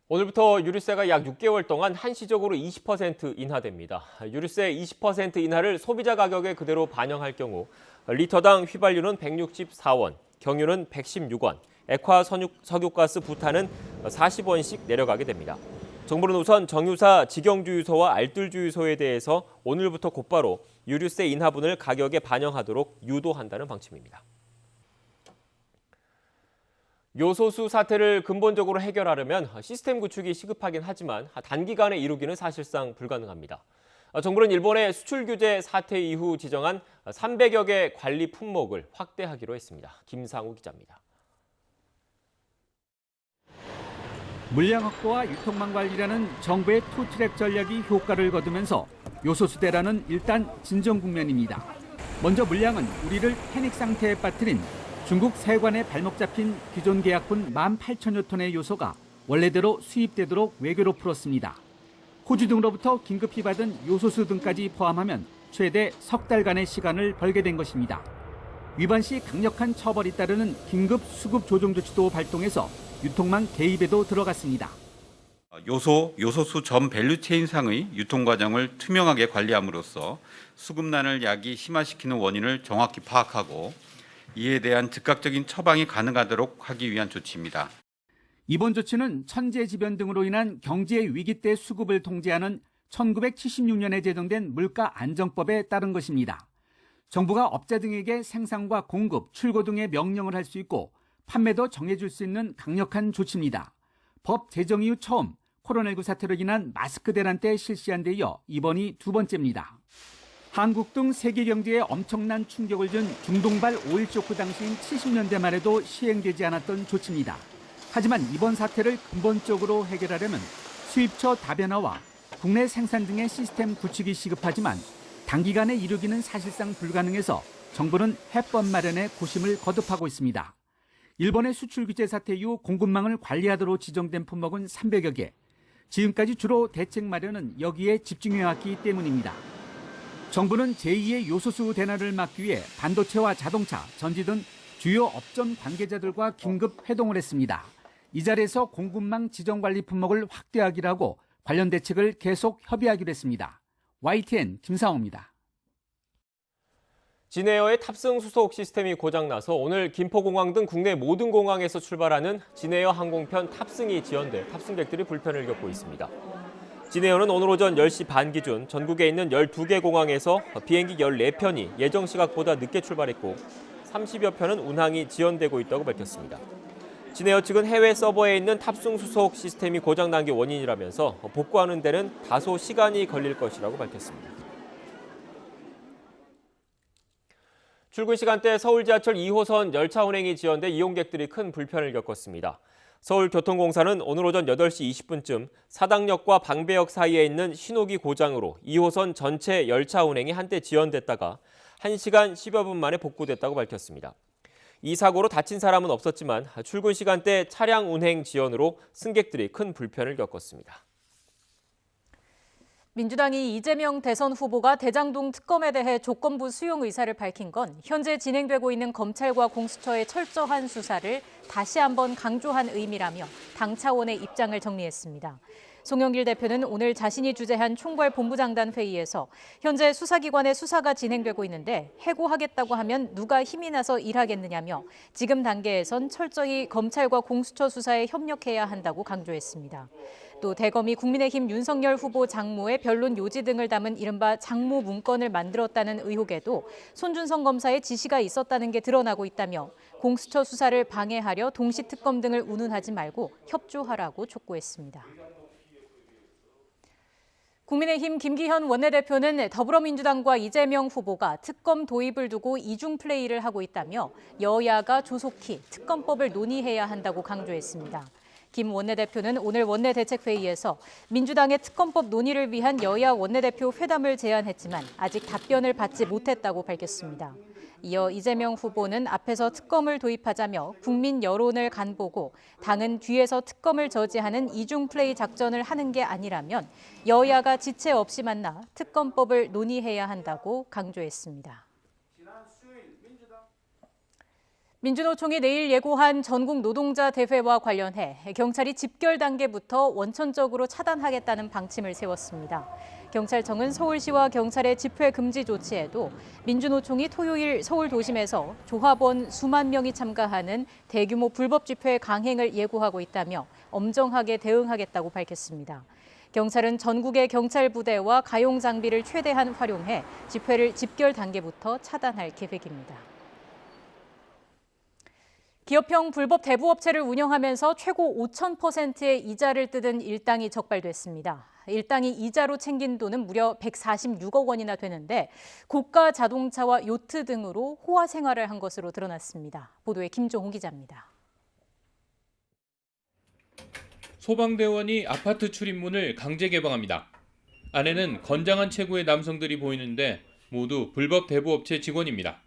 오늘부터 유류세가 약 6개월 동안 한시적으로 20% 인하됩니다. 유류세 20% 인하를 소비자 가격에 그대로 반영할 경우 리터당 휘발유는 164원, 경유는 116원, 액화 석유가스 부탄은 40원씩 내려가게 됩니다. 정부는 우선 정유사 직영주유소와 알뜰주유소에 대해서 오늘부터 곧바로 유류세 인하분을 가격에 반영하도록 유도한다는 방침입니다. 요소수 사태를 근본적으로 해결하려면 시스템 구축이 시급하긴 하지만 단기간에 이루기는 사실상 불가능합니다. 정부는 일본의 수출 규제 사태 이후 지정한 300여 개 관리 품목을 확대하기로 했습니다. 김상우 기자입니다. 물량 확보와 유통망 관리라는 정부의 투트랙 전략이 효과를 거두면서 요소수 대란은 일단 진정 국면입니다. 먼저 물량은 우리를 패닉 상태에 빠뜨린 중국 세관에 발목 잡힌 기존 계약분 18,000여 톤의 요소가 원래대로 수입되도록 외교로 풀었습니다. 호주 등으로부터 긴급히 받은 요소수 등까지 포함하면 최대 석 달간의 시간을 벌게 된 것입니다. 위반 시 강력한 처벌이 따르는 긴급 수급 조정 조치도 발동해서 유통망 개입에도 들어갔습니다. 요소수 전 밸류체인상의 유통 과정을 투명하게 관리함으로써 수급난을 야기 심화시키는 원인을 정확히 파악하고 이에 대한 즉각적인 처방이 가능하도록 하기 위한 조치입니다. 이번 조치는 천재지변 등으로 인한 경제 위기 때 수급을 통제하는 1976년에 제정된 물가안정법에 따른 것입니다. 정부가 업자 등에게 생산과 공급, 출고 등의 명령을 할 수 있고 판매도 정해줄 수 있는 강력한 조치입니다. 법 제정 이후 처음 코로나19 사태로 인한 마스크 대란 때 실시한 데 이어 이번이 두 번째입니다. 한국 등 세계 경제에 엄청난 충격을 준 중동발 오일 쇼크 당시인 70년대 말에도 시행되지 않았던 조치입니다. 하지만 이번 사태를 근본적으로 해결하려면 수입처 다변화와 국내 생산 등의 시스템 구축이 시급하지만 단기간에 이루기는 사실상 불가능해서 정부는 해법 마련에 고심을 거듭하고 있습니다. 일본의 수출 규제 사태 이후 공급망을 관리하도록 지정된 품목은 300여 개. 지금까지 주로 대책 마련은 여기에 집중해왔기 때문입니다. 정부는 제2의 요소수 대란을 막기 위해 반도체와 자동차, 전지 등 주요 업종 관계자들과 긴급 회동을 했습니다. 이 자리에서 공급망 지정관리 품목을 확대하기로 하고 관련 대책을 계속 협의하기로 했습니다. YTN 김상호입니다. 진에어의 탑승 수속 시스템이 고장나서 오늘 김포공항 등 국내 모든 공항에서 출발하는 진에어 항공편 탑승이 지연돼 탑승객들이 불편을 겪고 있습니다. 진에어는 오늘 오전 10시 반 기준 전국에 있는 12개 공항에서 비행기 14편이 예정 시각보다 늦게 출발했고 30여 편은 운항이 지연되고 있다고 밝혔습니다. 진에어 측은 해외 서버에 있는 탑승 수속 시스템이 고장난 게 원인이라면서 복구하는 데는 다소 시간이 걸릴 것이라고 밝혔습니다. 출근 시간대 서울 지하철 2호선 열차 운행이 지연돼 이용객들이 큰 불편을 겪었습니다. 서울교통공사는 오늘 오전 8시 20분쯤 사당역과 방배역 사이에 있는 신호기 고장으로 2호선 전체 열차 운행이 한때 지연됐다가 1시간 10여 분 만에 복구됐다고 밝혔습니다. 이 사고로 다친 사람은 없었지만 출근 시간대 차량 운행 지연으로 승객들이 큰 불편을 겪었습니다. 민주당이 이재명 대선 후보가 대장동 특검에 대해 조건부 수용 의사를 밝힌 건 현재 진행되고 있는 검찰과 공수처의 철저한 수사를 다시 한번 강조한 의미라며 당 차원의 입장을 정리했습니다. 송영길 대표는 오늘 자신이 주재한 총괄본부장단 회의에서 현재 수사기관의 수사가 진행되고 있는데 해고하겠다고 하면 누가 힘이 나서 일하겠느냐며 지금 단계에선 철저히 검찰과 공수처 수사에 협력해야 한다고 강조했습니다. 또 대검이 국민의힘 윤석열 후보 장모의 변론 요지 등을 담은 이른바 장모 문건을 만들었다는 의혹에도 손준성 검사의 지시가 있었다는 게 드러나고 있다며 공수처 수사를 방해하려 동시특검 등을 운운하지 말고 협조하라고 촉구했습니다. 국민의힘 김기현 원내대표는 더불어민주당과 이재명 후보가 특검 도입을 두고 이중 플레이를 하고 있다며 여야가 조속히 특검법을 논의해야 한다고 강조했습니다. 김 원내대표는 오늘 원내대책회의에서 민주당의 특검법 논의를 위한 여야 원내대표 회담을 제안했지만 아직 답변을 받지 못했다고 밝혔습니다. 이어 이재명 후보는 앞에서 특검을 도입하자며 국민 여론을 간보고 당은 뒤에서 특검을 저지하는 이중 플레이 작전을 하는 게 아니라면 여야가 지체 없이 만나 특검법을 논의해야 한다고 강조했습니다. 민주노총이 내일 예고한 전국 노동자 대회와 관련해 경찰이 집결 단계부터 원천적으로 차단하겠다는 방침을 세웠습니다. 경찰청은 서울시와 경찰의 집회 금지 조치에도 민주노총이 토요일 서울 도심에서 조합원 수만 명이 참가하는 대규모 불법 집회 강행을 예고하고 있다며 엄정하게 대응하겠다고 밝혔습니다. 경찰은 전국의 경찰 부대와 가용 장비를 최대한 활용해 집회를 집결 단계부터 차단할 계획입니다. 기업형 불법 대부업체를 운영하면서 최고 5,000%의 이자를 뜯은 일당이 적발됐습니다. 일당이 이자로 챙긴 돈은 무려 146억 원이나 되는데 고가 자동차와 요트 등으로 호화 생활을 한 것으로 드러났습니다. 보도에 김종호 기자입니다. 소방대원이 아파트 출입문을 강제 개방합니다. 안에는 건장한 체구의 남성들이 보이는데 모두 불법 대부업체 직원입니다.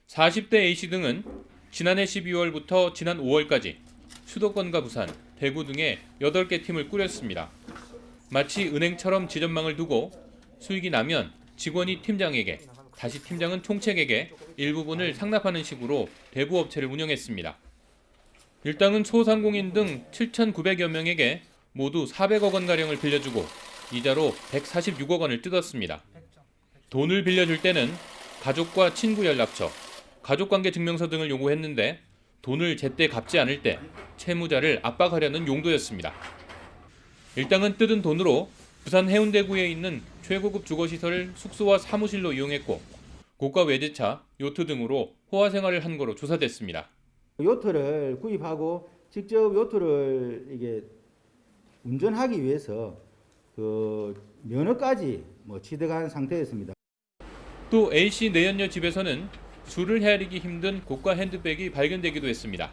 40대 A씨 등은 지난해 12월부터 지난 5월까지 수도권과 부산, 대구 등의 8개 팀을 꾸렸습니다. 마치 은행처럼 지점망을 두고 수익이 나면 직원이 팀장에게, 다시 팀장은 총책에게 일부분을 상납하는 식으로 대부업체를 운영했습니다. 일당은 소상공인 등 7,900여 명에게 모두 400억 원가량을 빌려주고 이자로 146억 원을 뜯었습니다. 돈을 빌려줄 때는 가족과 친구 연락처, 가족관계 증명서 등을 요구했는데 돈을 제때 갚지 않을 때 채무자를 압박하려는 용도였습니다. 일당은 뜯은 돈으로 부산 해운대구에 있는 최고급 주거시설을 숙소와 사무실로 이용했고 고가 외제차, 요트 등으로 호화 생활을 한 거로 조사됐습니다. 요트를 구입하고 직접 요트를 이게 운전하기 위해서 그 면허까지 취득한 상태였습니다. 또 A씨 내연녀 집에서는 술을 헤아리기 힘든 고가 핸드백이 발견되기도 했습니다.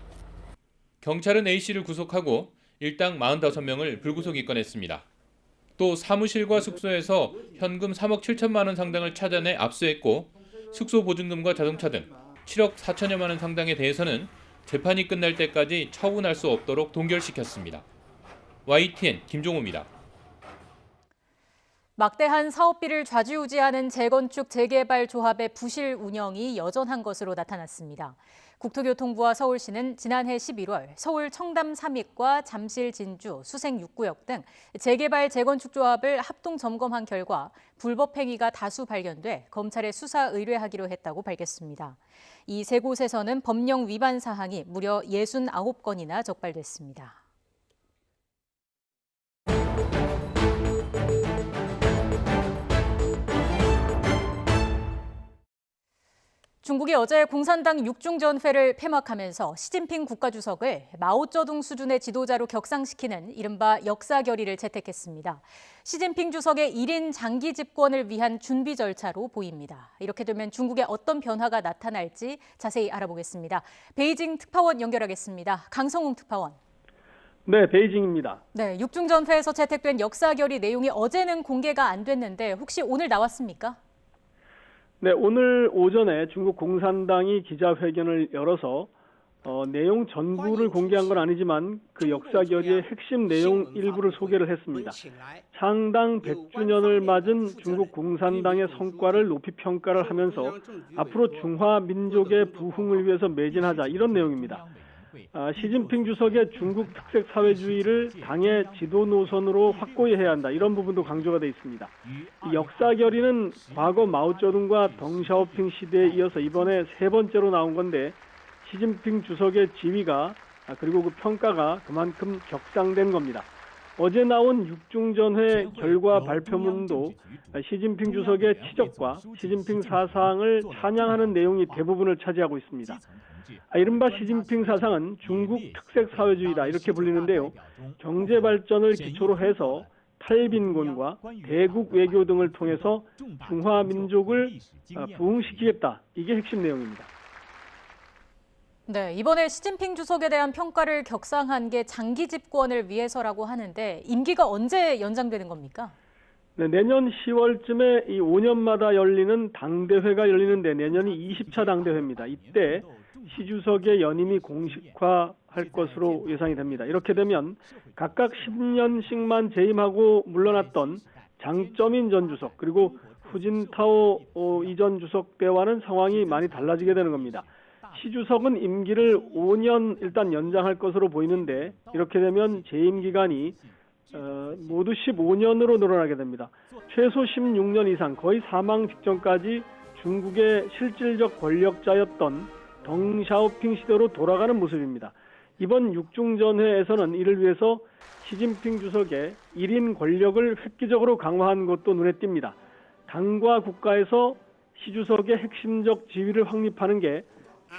경찰은 A씨를 구속하고 일당 45명을 불구속 입건했습니다. 또 사무실과 숙소에서 현금 3억 7천만 원 상당을 찾아내 압수했고 숙소 보증금과 자동차 등 7억 4천여만 원 상당에 대해서는 재판이 끝날 때까지 처분할 수 없도록 동결시켰습니다. YTN 김종호입니다. 막대한 사업비를 좌지우지하는 재건축 재개발 조합의 부실 운영이 여전한 것으로 나타났습니다. 국토교통부와 서울시는 지난해 11월 서울 청담 3익과 잠실 진주, 수생 6구역 등 재개발 재건축 조합을 합동 점검한 결과 불법 행위가 다수 발견돼 검찰에 수사 의뢰하기로 했다고 밝혔습니다. 이 세 곳에서는 법령 위반 사항이 무려 69건이나 적발됐습니다. 중국이 어제 공산당 6중전회를 폐막하면서 시진핑 국가주석을 마오쩌둥 수준의 지도자로 격상시키는 이른바 역사 결의를 채택했습니다. 시진핑 주석의 1인 장기 집권을 위한 준비 절차로 보입니다. 이렇게 되면 중국에 어떤 변화가 나타날지 자세히 알아보겠습니다. 베이징 특파원 연결하겠습니다. 강성웅 특파원. 네, 베이징입니다. 네, 6중전회에서 채택된 역사 결의 내용이 어제는 공개가 안 됐는데 혹시 오늘 나왔습니까? 네, 오늘 오전에 중국 공산당이 기자회견을 열어서 내용 전부를 공개한 건 아니지만 그 역사 결의의 핵심 내용 일부를 소개를 했습니다. 창당 100주년을 맞은 중국 공산당의 성과를 높이 평가를 하면서 앞으로 중화 민족의 부흥을 위해서 매진하자 이런 내용입니다. 시진핑 주석의 중국 특색 사회주의를 당의 지도 노선으로 확고히 해야 한다. 이런 부분도 강조가 되어 있습니다. 이 역사 결의는 과거 마오쩌둥과 덩샤오핑 시대에 이어서 이번에 세 번째로 나온 건데 시진핑 주석의 지위가 그리고 그 평가가 그만큼 격상된 겁니다. 어제 나온 6중전회 결과 발표문도 시진핑 주석의 치적과 시진핑 사상을 찬양하는 내용이 대부분을 차지하고 있습니다. 이른바 시진핑 사상은 중국 특색 사회주의다 이렇게 불리는데요. 경제 발전을 기초로 해서 탈빈곤과 대국 외교 등을 통해서 중화 민족을 부흥시키겠다. 이게 핵심 내용입니다. 네, 이번에 시진핑 주석에 대한 평가를 격상한 게 장기 집권을 위해서라고 하는데 임기가 언제 연장되는 겁니까? 네, 내년 10월쯤에 이 5년마다 열리는 당대회가 열리는데 내년이 20차 당대회입니다. 이때 시 주석의 연임이 공식화할 것으로 예상이 됩니다. 이렇게 되면 각각 10년씩만 재임하고 물러났던 장쩌민 전 주석 그리고 후진타오 이전 주석 때와는 상황이 많이 달라지게 되는 겁니다. 시 주석은 임기를 5년 일단 연장할 것으로 보이는데 이렇게 되면 재임 기간이 모두 15년으로 늘어나게 됩니다. 최소 16년 이상 거의 사망 직전까지 중국의 실질적 권력자였던 덩샤오핑 시대로 돌아가는 모습입니다. 이번 6중전회에서는 이를 위해서 시진핑 주석의 1인 권력을 획기적으로 강화한 것도 눈에 띕니다. 당과 국가에서 시 주석의 핵심적 지위를 확립하는 게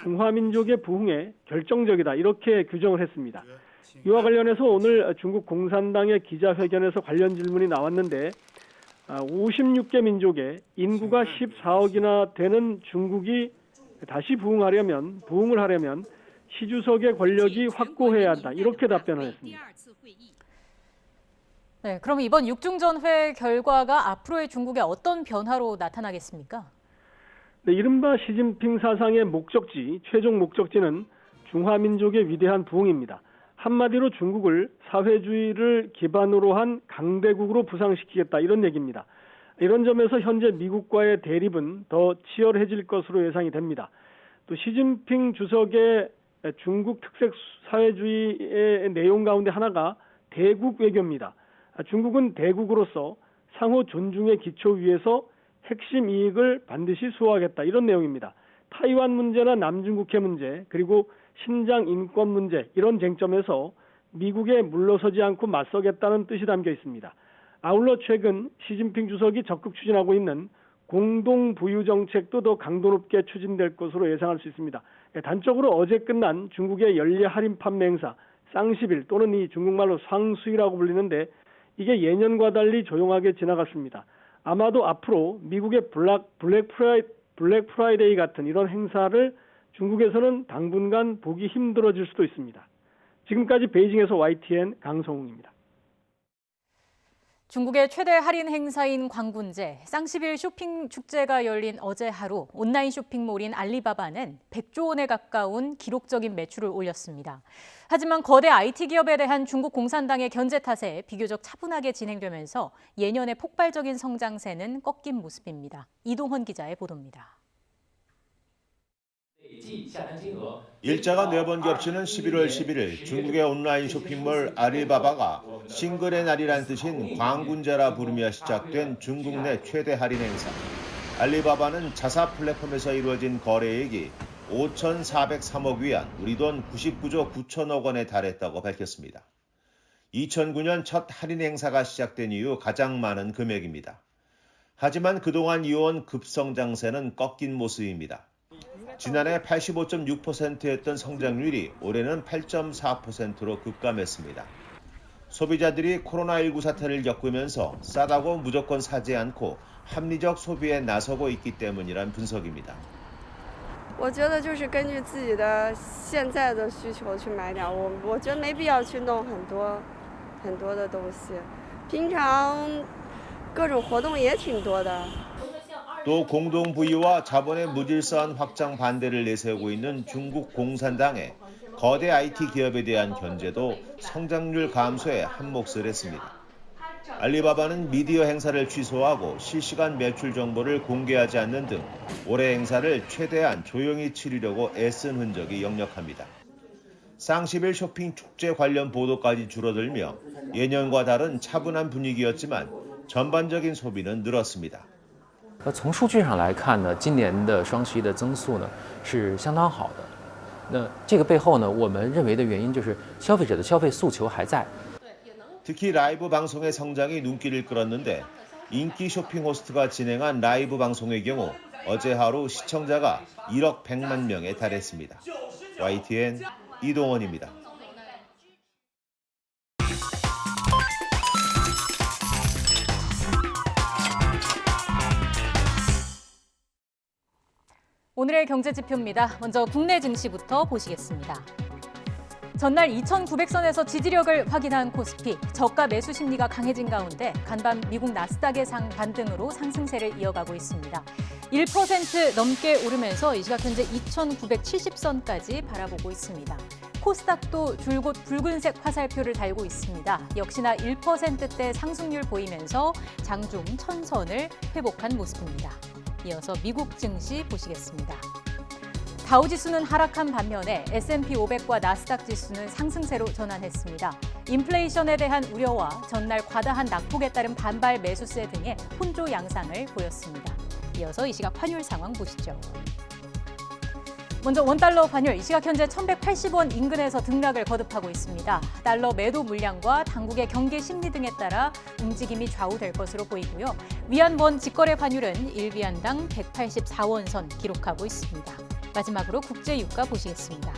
중화민족의 부흥에 결정적이다 이렇게 규정을 했습니다. 이와 관련해서 오늘 중국 공산당의 기자회견에서 관련 질문이 나왔는데 56개 민족의 인구가 14억이나 되는 중국이 다시 부흥을 하려면 시 주석의 권력이 확고해야 한다 이렇게 답변을 했습니다. 네, 그럼 이번 6중전회 결과가 앞으로의 중국에 어떤 변화로 나타나겠습니까? 네, 이른바 시진핑 사상의 목적지, 최종 목적지는 중화민족의 위대한 부흥입니다. 한마디로 중국을 사회주의를 기반으로 한 강대국으로 부상시키겠다 이런 얘기입니다. 이런 점에서 현재 미국과의 대립은 더 치열해질 것으로 예상이 됩니다. 또 시진핑 주석의 중국 특색 사회주의의 내용 가운데 하나가 대국 외교입니다. 중국은 대국으로서 상호 존중의 기초 위에서 핵심 이익을 반드시 수호하겠다 이런 내용입니다. 타이완 문제나 남중국해 문제 그리고 신장 인권 문제 이런 쟁점에서 미국에 물러서지 않고 맞서겠다는 뜻이 담겨 있습니다. 아울러 최근 시진핑 주석이 적극 추진하고 있는 공동 부유 정책도 더 강도 높게 추진될 것으로 예상할 수 있습니다. 단적으로 어제 끝난 중국의 연례 할인 판매 행사 쌍10일 또는 이 중국말로 상수일이라고 불리는데 이게 예년과 달리 조용하게 지나갔습니다. 아마도 앞으로 미국의 블랙 프라이데이 같은 이런 행사를 중국에서는 당분간 보기 힘들어질 수도 있습니다. 지금까지 베이징에서 YTN 강성웅입니다. 중국의 최대 할인 행사인 광군제, 쌍10일 쇼핑 축제가 열린 어제 하루 온라인 쇼핑몰인 알리바바는 100조 원에 가까운 기록적인 매출을 올렸습니다. 하지만 거대 IT 기업에 대한 중국 공산당의 견제 탓에 비교적 차분하게 진행되면서 예년의 폭발적인 성장세는 꺾인 모습입니다. 이동헌 기자의 보도입니다. 일자가 4번 겹치는 11월 11일 중국의 온라인 쇼핑몰 알리바바가 싱글의 날이란 뜻인 광군제라 부르며 시작된 중국 내 최대 할인 행사. 알리바바는 자사 플랫폼에서 이루어진 거래액이 5,403억 위안, 우리 돈 99조 9천억 원에 달했다고 밝혔습니다. 2009년 첫 할인 행사가 시작된 이후 가장 많은 금액입니다. 하지만 그동안 이어온 급성장세는 꺾인 모습입니다. 지난해 85.6%였던 성장률이 올해는 8.4%로 급감했습니다. 소비자들이 코로나19 사태를 겪으면서 싸다고 무조건 사지 않고 합리적 소비에 나서고 있기 때문이란 분석입니다. 我觉得就是根据自己的现在的需求去买点，我觉得没必要去弄很多的东西。平常各种活动也挺多的。 또 공동부유와 자본의 무질서한 확장 반대를 내세우고 있는 중국 공산당의 거대 IT 기업에 대한 견제도 성장률 감소에 한몫을 했습니다. 알리바바는 미디어 행사를 취소하고 실시간 매출 정보를 공개하지 않는 등 올해 행사를 최대한 조용히 치르려고 애쓴 흔적이 역력합니다. 쌍10일 쇼핑 축제 관련 보도까지 줄어들며 예년과 다른 차분한 분위기였지만 전반적인 소비는 늘었습니다. 从数据上来看呢，今年的双11的增速呢是相当好的。那这个背后呢，我们认为的原因就是消费者的消费诉求还在。 특히 라이브 방송의 성장이 눈길을 끌었는데 인기 쇼핑 호스트가 진행한 라이브 방송의 경우 어제 하루 시청자가 1억 100만 명에 달했습니다. YTN 이동원입니다. 오늘의 경제지표입니다. 먼저 국내 증시부터 보시겠습니다. 전날 2,900선에서 지지력을 확인한 코스피, 저가 매수 심리가 강해진 가운데 간밤 미국 나스닥의 반등으로 상승세를 이어가고 있습니다. 1% 넘게 오르면서 이 시각 현재 2,970선까지 바라보고 있습니다. 코스닥도 줄곧 붉은색 화살표를 달고 있습니다. 역시나 1%대 상승률 보이면서 장중 1,000선을 회복한 모습입니다. 이어서 미국 증시 보시겠습니다. 다우지수는 하락한 반면에 S&P 500과 나스닥 지수는 상승세로 전환했습니다. 인플레이션에 대한 우려와 전날 과다한 낙폭에 따른 반발 매수세 등의 혼조 양상을 보였습니다. 이어서 이 시각 환율 상황 보시죠. 먼저 원달러 환율, 이 시각 현재 1,180원 인근에서 등락을 거듭하고 있습니다. 달러 매도 물량과 당국의 경계 심리 등에 따라 움직임이 좌우될 것으로 보이고요. 위안원 직거래 환율은 1위안당 184원 선 기록하고 있습니다. 마지막으로 국제 유가 보시겠습니다.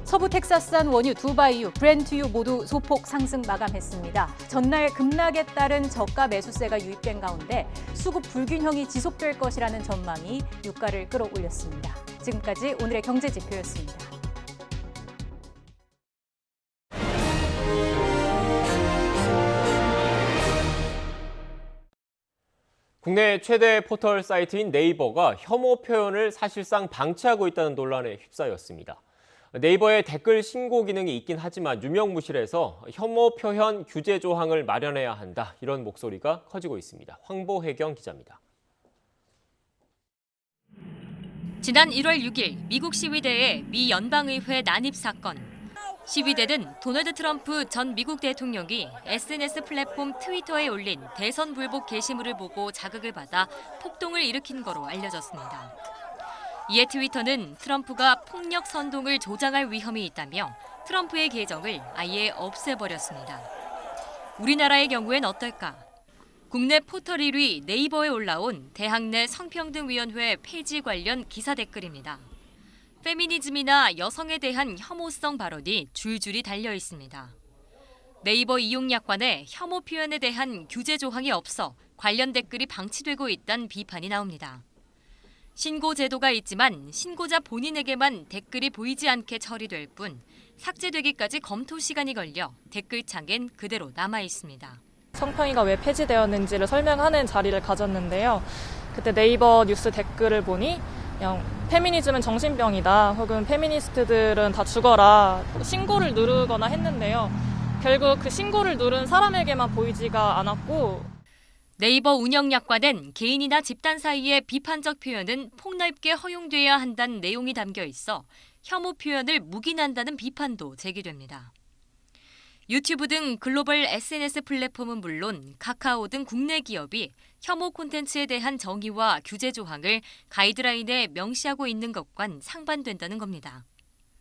서부 텍사스산 원유, 두바이유, 브렌트유 모두 소폭 상승 마감했습니다. 전날 급락에 따른 저가 매수세가 유입된 가운데 수급 불균형이 지속될 것이라는 전망이 유가를 끌어올렸습니다. 지금까지 오늘의 경제지표였습니다. 국내 최대 포털 사이트인 네이버가 혐오 표현을 사실상 방치하고 있다는 논란에 휩싸였습니다. 네이버에 댓글 신고 기능이 있긴 하지만 유명무실해서 혐오 표현 규제 조항을 마련해야 한다, 이런 목소리가 커지고 있습니다. 황보혜경 기자입니다. 지난 1월 6일 미국 시위대의 미 연방의회 난입 사건. 시위대는 도널드 트럼프 전 미국 대통령이 SNS 플랫폼 트위터에 올린 대선 불복 게시물을 보고 자극을 받아 폭동을 일으킨 거로 알려졌습니다. 이에 트위터는 트럼프가 폭력 선동을 조장할 위험이 있다며 트럼프의 계정을 아예 없애버렸습니다. 우리나라의 경우엔 어떨까? 국내 포털 1위 네이버에 올라온 대학 내 성평등위원회 폐지 관련 기사 댓글입니다. 페미니즘이나 여성에 대한 혐오성 발언이 줄줄이 달려 있습니다. 네이버 이용약관에 혐오 표현에 대한 규제 조항이 없어 관련 댓글이 방치되고 있다는 비판이 나옵니다. 신고 제도가 있지만 신고자 본인에게만 댓글이 보이지 않게 처리될 뿐 삭제되기까지 검토 시간이 걸려 댓글창엔 그대로 남아 있습니다. 성평이가 왜 폐지되었는지를 설명하는 자리를 가졌는데요. 그때 네이버 뉴스 댓글을 보니 그냥 페미니즘은 정신병이다 혹은 페미니스트들은 다 죽어라 신고를 누르거나 했는데요. 결국 그 신고를 누른 사람에게만 보이지가 않았고 네이버 운영약관엔 개인이나 집단 사이의 비판적 표현은 폭넓게 허용돼야 한다는 내용이 담겨 있어 혐오 표현을 묵인한다는 비판도 제기됩니다. 유튜브 등 글로벌 SNS 플랫폼은 물론 카카오 등 국내 기업이 혐오 콘텐츠에 대한 정의와 규제 조항을 가이드라인에 명시하고 있는 것과는 상반된다는 겁니다.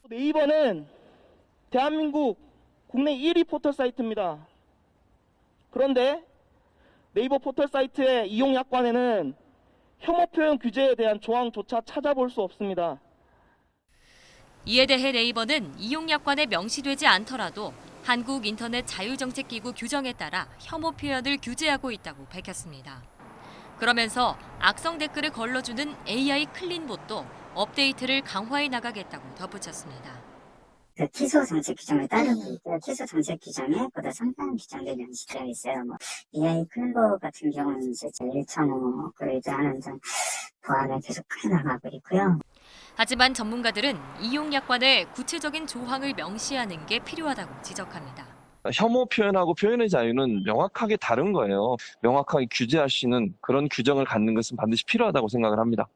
네이버는 대한민국 국내 1위 포털 사이트입니다. 그런데 네이버 포털 사이트의 이용 약관에는 혐오 표현 규제에 대한 조항조차 찾아볼 수 없습니다. 이에 대해 네이버는 이용 약관에 명시되지 않더라도 한국인터넷자유정책기구 규정에 따라 혐오 표현을 규제하고 있다고 밝혔습니다. 그러면서 악성 댓글을 걸러주는 AI 클린봇도 업데이트를 강화해 나가겠다고 덧붙였습니다. 기소 정책 규정을 따르고 있고요. 기소 정책 규정에 보다 상세한 규정들이 명시되어 있어요. AI 클린봇 같은 경우는 이제 1.5를 유도하는 좀 보완을 계속 해나가고 있고요. 하지만 전문가들은 이용 약관에 구체적인 조항을 명시하는 게 필요하다고 지적합니다. 혐오 표현하고 표현의 자유는 명확하게 다른 거예요. 명확하게 규제할 수 있는 그런 규정을 갖는 것은 반드시 필요하다고 생각을 합니다.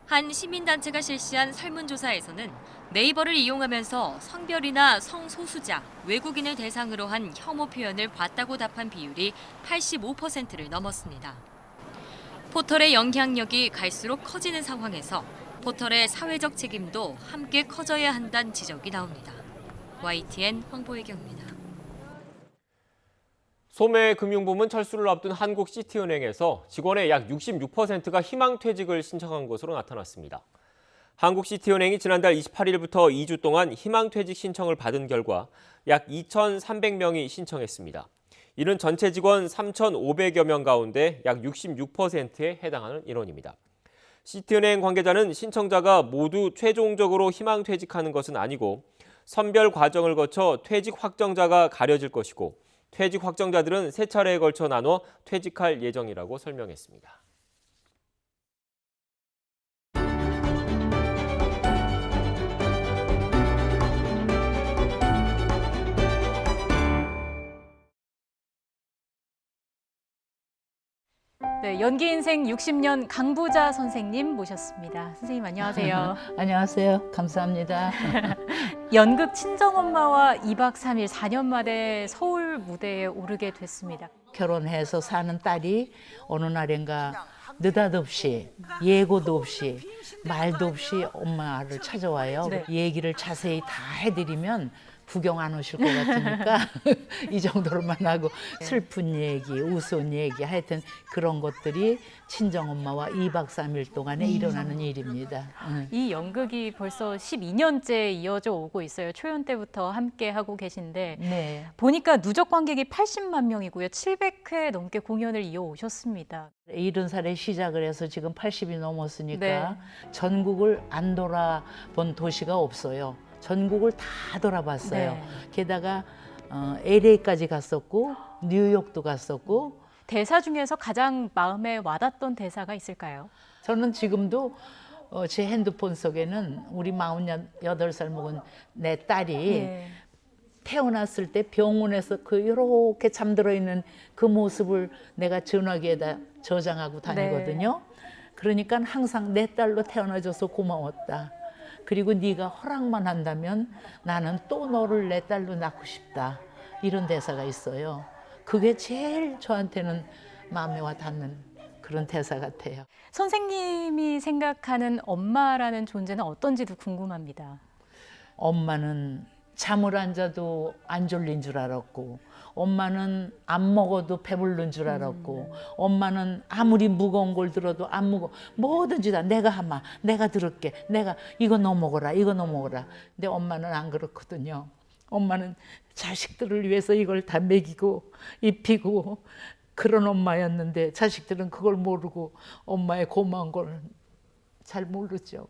한 시민단체가 실시한 설문조사에서는 네이버를 이용하면서 성별이나 성소수자, 외국인을 대상으로 한 혐오 표현을 봤다고 답한 비율이 85%를 넘었습니다. 포털의 영향력이 갈수록 커지는 상황에서 포털의 사회적 책임도 함께 커져야 한다는 지적이 나옵니다. YTN 황보혜경입니다. 소매금융부문 철수를 앞둔 한국시티은행에서 직원의 약 66%가 희망퇴직을 신청한 것으로 나타났습니다. 한국시티은행이 지난달 28일부터 2주 동안 희망퇴직 신청을 받은 결과 약 2,300명이 신청했습니다. 이는 전체 직원 3,500여 명 가운데 약 66%에 해당하는 인원입니다. 시티은행 관계자는 신청자가 모두 최종적으로 희망퇴직하는 것은 아니고 선별 과정을 거쳐 퇴직 확정자가 가려질 것이고 퇴직 확정자들은 3차례에 걸쳐 나눠 퇴직할 예정이라고 설명했습니다. 네, 연기 인생 60년 강부자 선생님 모셨습니다. 선생님 안녕하세요. 안녕하세요. 감사합니다. 연극 친정엄마와 2박 3일 4년 만에 서울 무대에 오르게 됐습니다. 결혼해서 사는 딸이 어느 날인가 느닷없이 예고도 없이 말도 없이 엄마를 찾아와요. 네. 얘기를 자세히 다 해드리면 구경 안 오실 것 같으니까 이 정도로만 하고 슬픈 얘기, 우스운 얘기 하여튼 그런 것들이 친정엄마와 2박 3일 동안에 일어나는 일입니다. 이 연극이 벌써 12년째 이어져 오고 있어요. 초연 때부터 함께 하고 계신데 네. 보니까 누적 관객이 80만 명이고요. 700회 넘게 공연을 이어오셨습니다. 70살에 시작을 해서 지금 80이 넘었으니까 네. 전국을 안 돌아본 도시가 없어요. 전국을 다 돌아봤어요. 네. 게다가 LA까지 갔었고 뉴욕도 갔었고. 대사 중에서 가장 마음에 와닿던 대사가 있을까요? 저는 지금도 제 핸드폰 속에는 우리 48살 먹은 내 딸이 네. 태어났을 때 병원에서 이렇게 잠들어 있는 그 모습을 내가 전화기에다 저장하고 다니거든요. 네. 그러니까 항상 내 딸로 태어나줘서 고마웠다. 그리고 네가 허락만 한다면 나는 또 너를 내 딸로 낳고 싶다. 이런 대사가 있어요. 그게 제일 저한테는 마음에 와 닿는 그런 대사 같아요. 선생님이 생각하는 엄마라는 존재는 어떤지도 궁금합니다. 엄마는 잠을 안 자도 안 졸린 줄 알았고, 엄마는 안 먹어도 배부른 줄 알았고, 엄마는 아무리 무거운 걸 들어도 안 무거워. 뭐든지 다 내가 하마, 내가 들을게, 내가 이거 너 먹어라, 이거 너 먹어라. 근데 엄마는 안 그렇거든요. 엄마는 자식들을 위해서 이걸 다 먹이고 입히고 그런 엄마였는데 자식들은 그걸 모르고 엄마의 고마운 걸 잘 모르죠.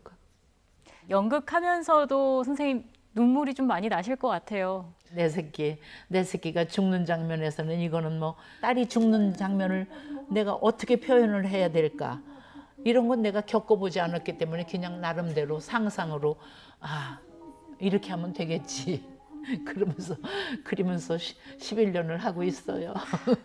연극하면서도 선생님 눈물이 좀 많이 나실 것 같아요. 내 새끼가 죽는 장면에서는 이거는 뭐 딸이 죽는 장면을 내가 어떻게 표현을 해야 될까? 이런 건 내가 겪어보지 않았기 때문에 그냥 나름대로 상상으로 아, 이렇게 하면 되겠지. 그러면서 11년을 하고 있어요.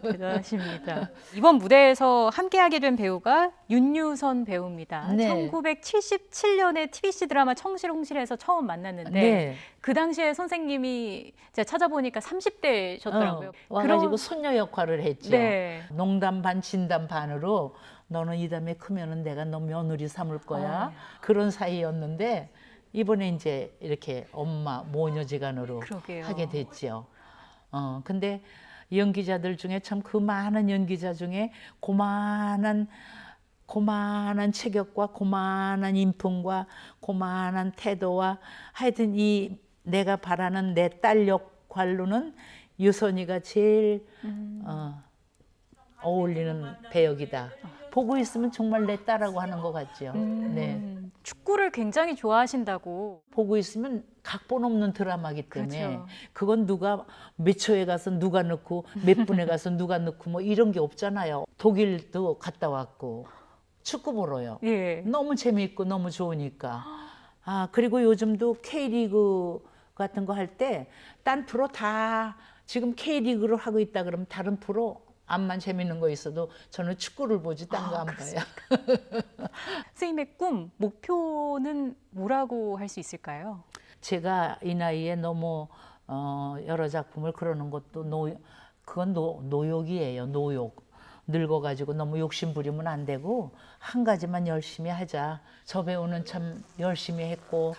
대단하십니다. 이번 무대에서 함께하게 된 배우가 윤유선 배우입니다. 네. 1977년에 TBC 드라마 청실홍실에서 처음 만났는데 네. 그 당시에 선생님이 제가 찾아보니까 30대셨더라고요. 와가지고 손녀 역할을 했죠. 네. 농담 반 진담 반으로 너는 이 다음에 크면은 내가 너 며느리 삼을 거야. 그런 사이였는데 이번에 이제 이렇게 엄마 모녀지간으로 그러게요. 하게 됐죠. 근데 연기자들 중에 참 그 많은 연기자 중에 고만한 체격과 고만한 인품과 고만한 태도와 하여튼 이 내가 바라는 내 딸 역할로는 유선이가 제일 어울리는 배역이다. 보고 있으면 정말 내 딸하고 하는 것 같죠. 네. 축구를 굉장히 좋아하신다고. 보고 있으면 각본 없는 드라마기 때문에 그렇죠. 그건 누가 몇 초에 가서 누가 넣고 몇 분에 가서 누가 넣고 뭐 이런 게 없잖아요. 독일도 갔다 왔고 축구 보러요. 예. 너무 재미있고 너무 좋으니까. 그리고 요즘도 K리그 같은 거 할 때 딴 프로 다 지금 K리그로 하고 있다 그러면 다른 프로 암만 재밌는 거 있어도 저는 축구를 보지 딴 거 안 봐요. 선생님의 꿈, 목표는 뭐라고 할 수 있을까요? 제가 이 나이에 너무 여러 작품을 그러는 것도 그건 노욕이에요. 노욕. 늙어가지고 너무 욕심 부리면 안 되고 한 가지만 열심히 하자. 저 배우는 참 열심히 했고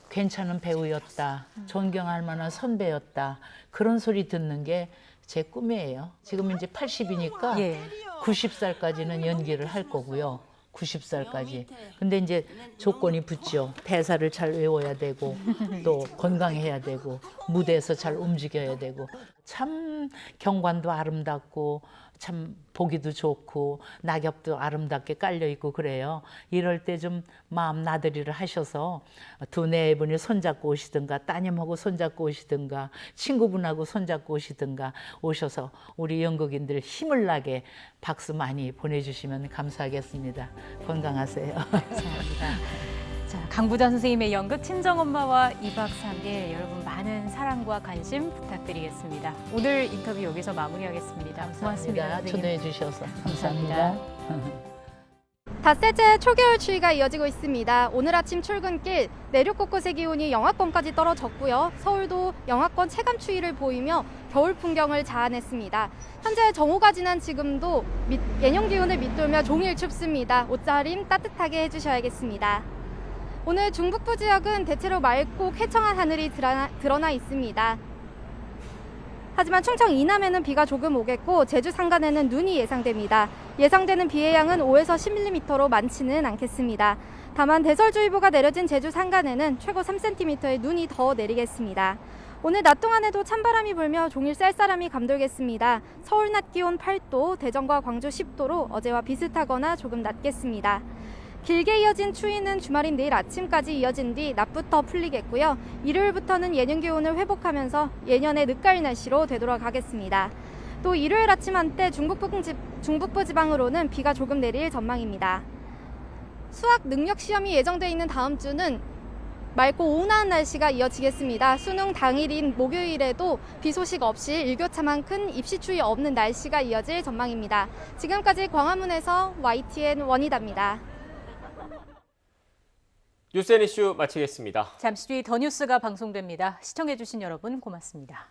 괜찮은 배우였다. 존경할 만한 선배였다. 그런 소리 듣는 게 제 꿈이에요. 지금 이제 80이니까 예. 90살까지는 연기를 할 거고요. 90살까지. 근데 이제 조건이 붙죠. 대사를 잘 외워야 되고 또 건강해야 되고 무대에서 잘 움직여야 되고 참 경관도 아름답고 참 보기도 좋고 낙엽도 아름답게 깔려 있고 그래요. 이럴 때 좀 마음 나들이를 하셔서 두 네 분이 손잡고 오시든가 따님하고 손잡고 오시든가 친구분하고 손잡고 오셔서 우리 연극인들 힘을 나게 박수 많이 보내주시면 감사하겠습니다. 건강하세요. 감사합니다. 자, 강부자 선생님의 연극 친정엄마와 2박 3일 여러분 많은 사랑과 관심 부탁드리겠습니다. 오늘 인터뷰 여기서 마무리하겠습니다. 고맙습니다. 초대해 주셔서 감사합니다. 닷새째 초겨울 추위가 이어지고 있습니다. 오늘 아침 출근길 내륙 곳곳의 기온이 영하권까지 떨어졌고요. 서울도 영하권 체감 추위를 보이며 겨울 풍경을 자아냈습니다. 현재 정오가 지난 지금도 예년 기온을 밑돌며 종일 춥습니다. 옷차림 따뜻하게 해주셔야겠습니다. 오늘 중북부 지역은 대체로 맑고 쾌청한 하늘이 드러나 있습니다. 하지만 충청 이남에는 비가 조금 오겠고 제주 산간에는 눈이 예상됩니다. 예상되는 비의 양은 5에서 10mm로 많지는 않겠습니다. 다만 대설주의보가 내려진 제주 산간에는 최고 3cm의 눈이 더 내리겠습니다. 오늘 낮 동안에도 찬바람이 불며 종일 쌀쌀함이 감돌겠습니다. 서울 낮 기온 8도, 대전과 광주 10도로 어제와 비슷하거나 조금 낮겠습니다. 길게 이어진 추위는 주말인 내일 아침까지 이어진 뒤 낮부터 풀리겠고요. 일요일부터는 예년 기온을 회복하면서 예년의 늦가을 날씨로 되돌아가겠습니다. 또 일요일 아침 한때 중북부 지방으로는 비가 조금 내릴 전망입니다. 수학 능력 시험이 예정돼 있는 다음 주는 맑고 온화한 날씨가 이어지겠습니다. 수능 당일인 목요일에도 비 소식 없이 일교차만 큰 입시 추위 없는 날씨가 이어질 전망입니다. 지금까지 광화문에서 YTN 원희다입니다. 뉴스앤이슈 마치겠습니다. 잠시 뒤 더 뉴스가 방송됩니다. 시청해주신 여러분 고맙습니다.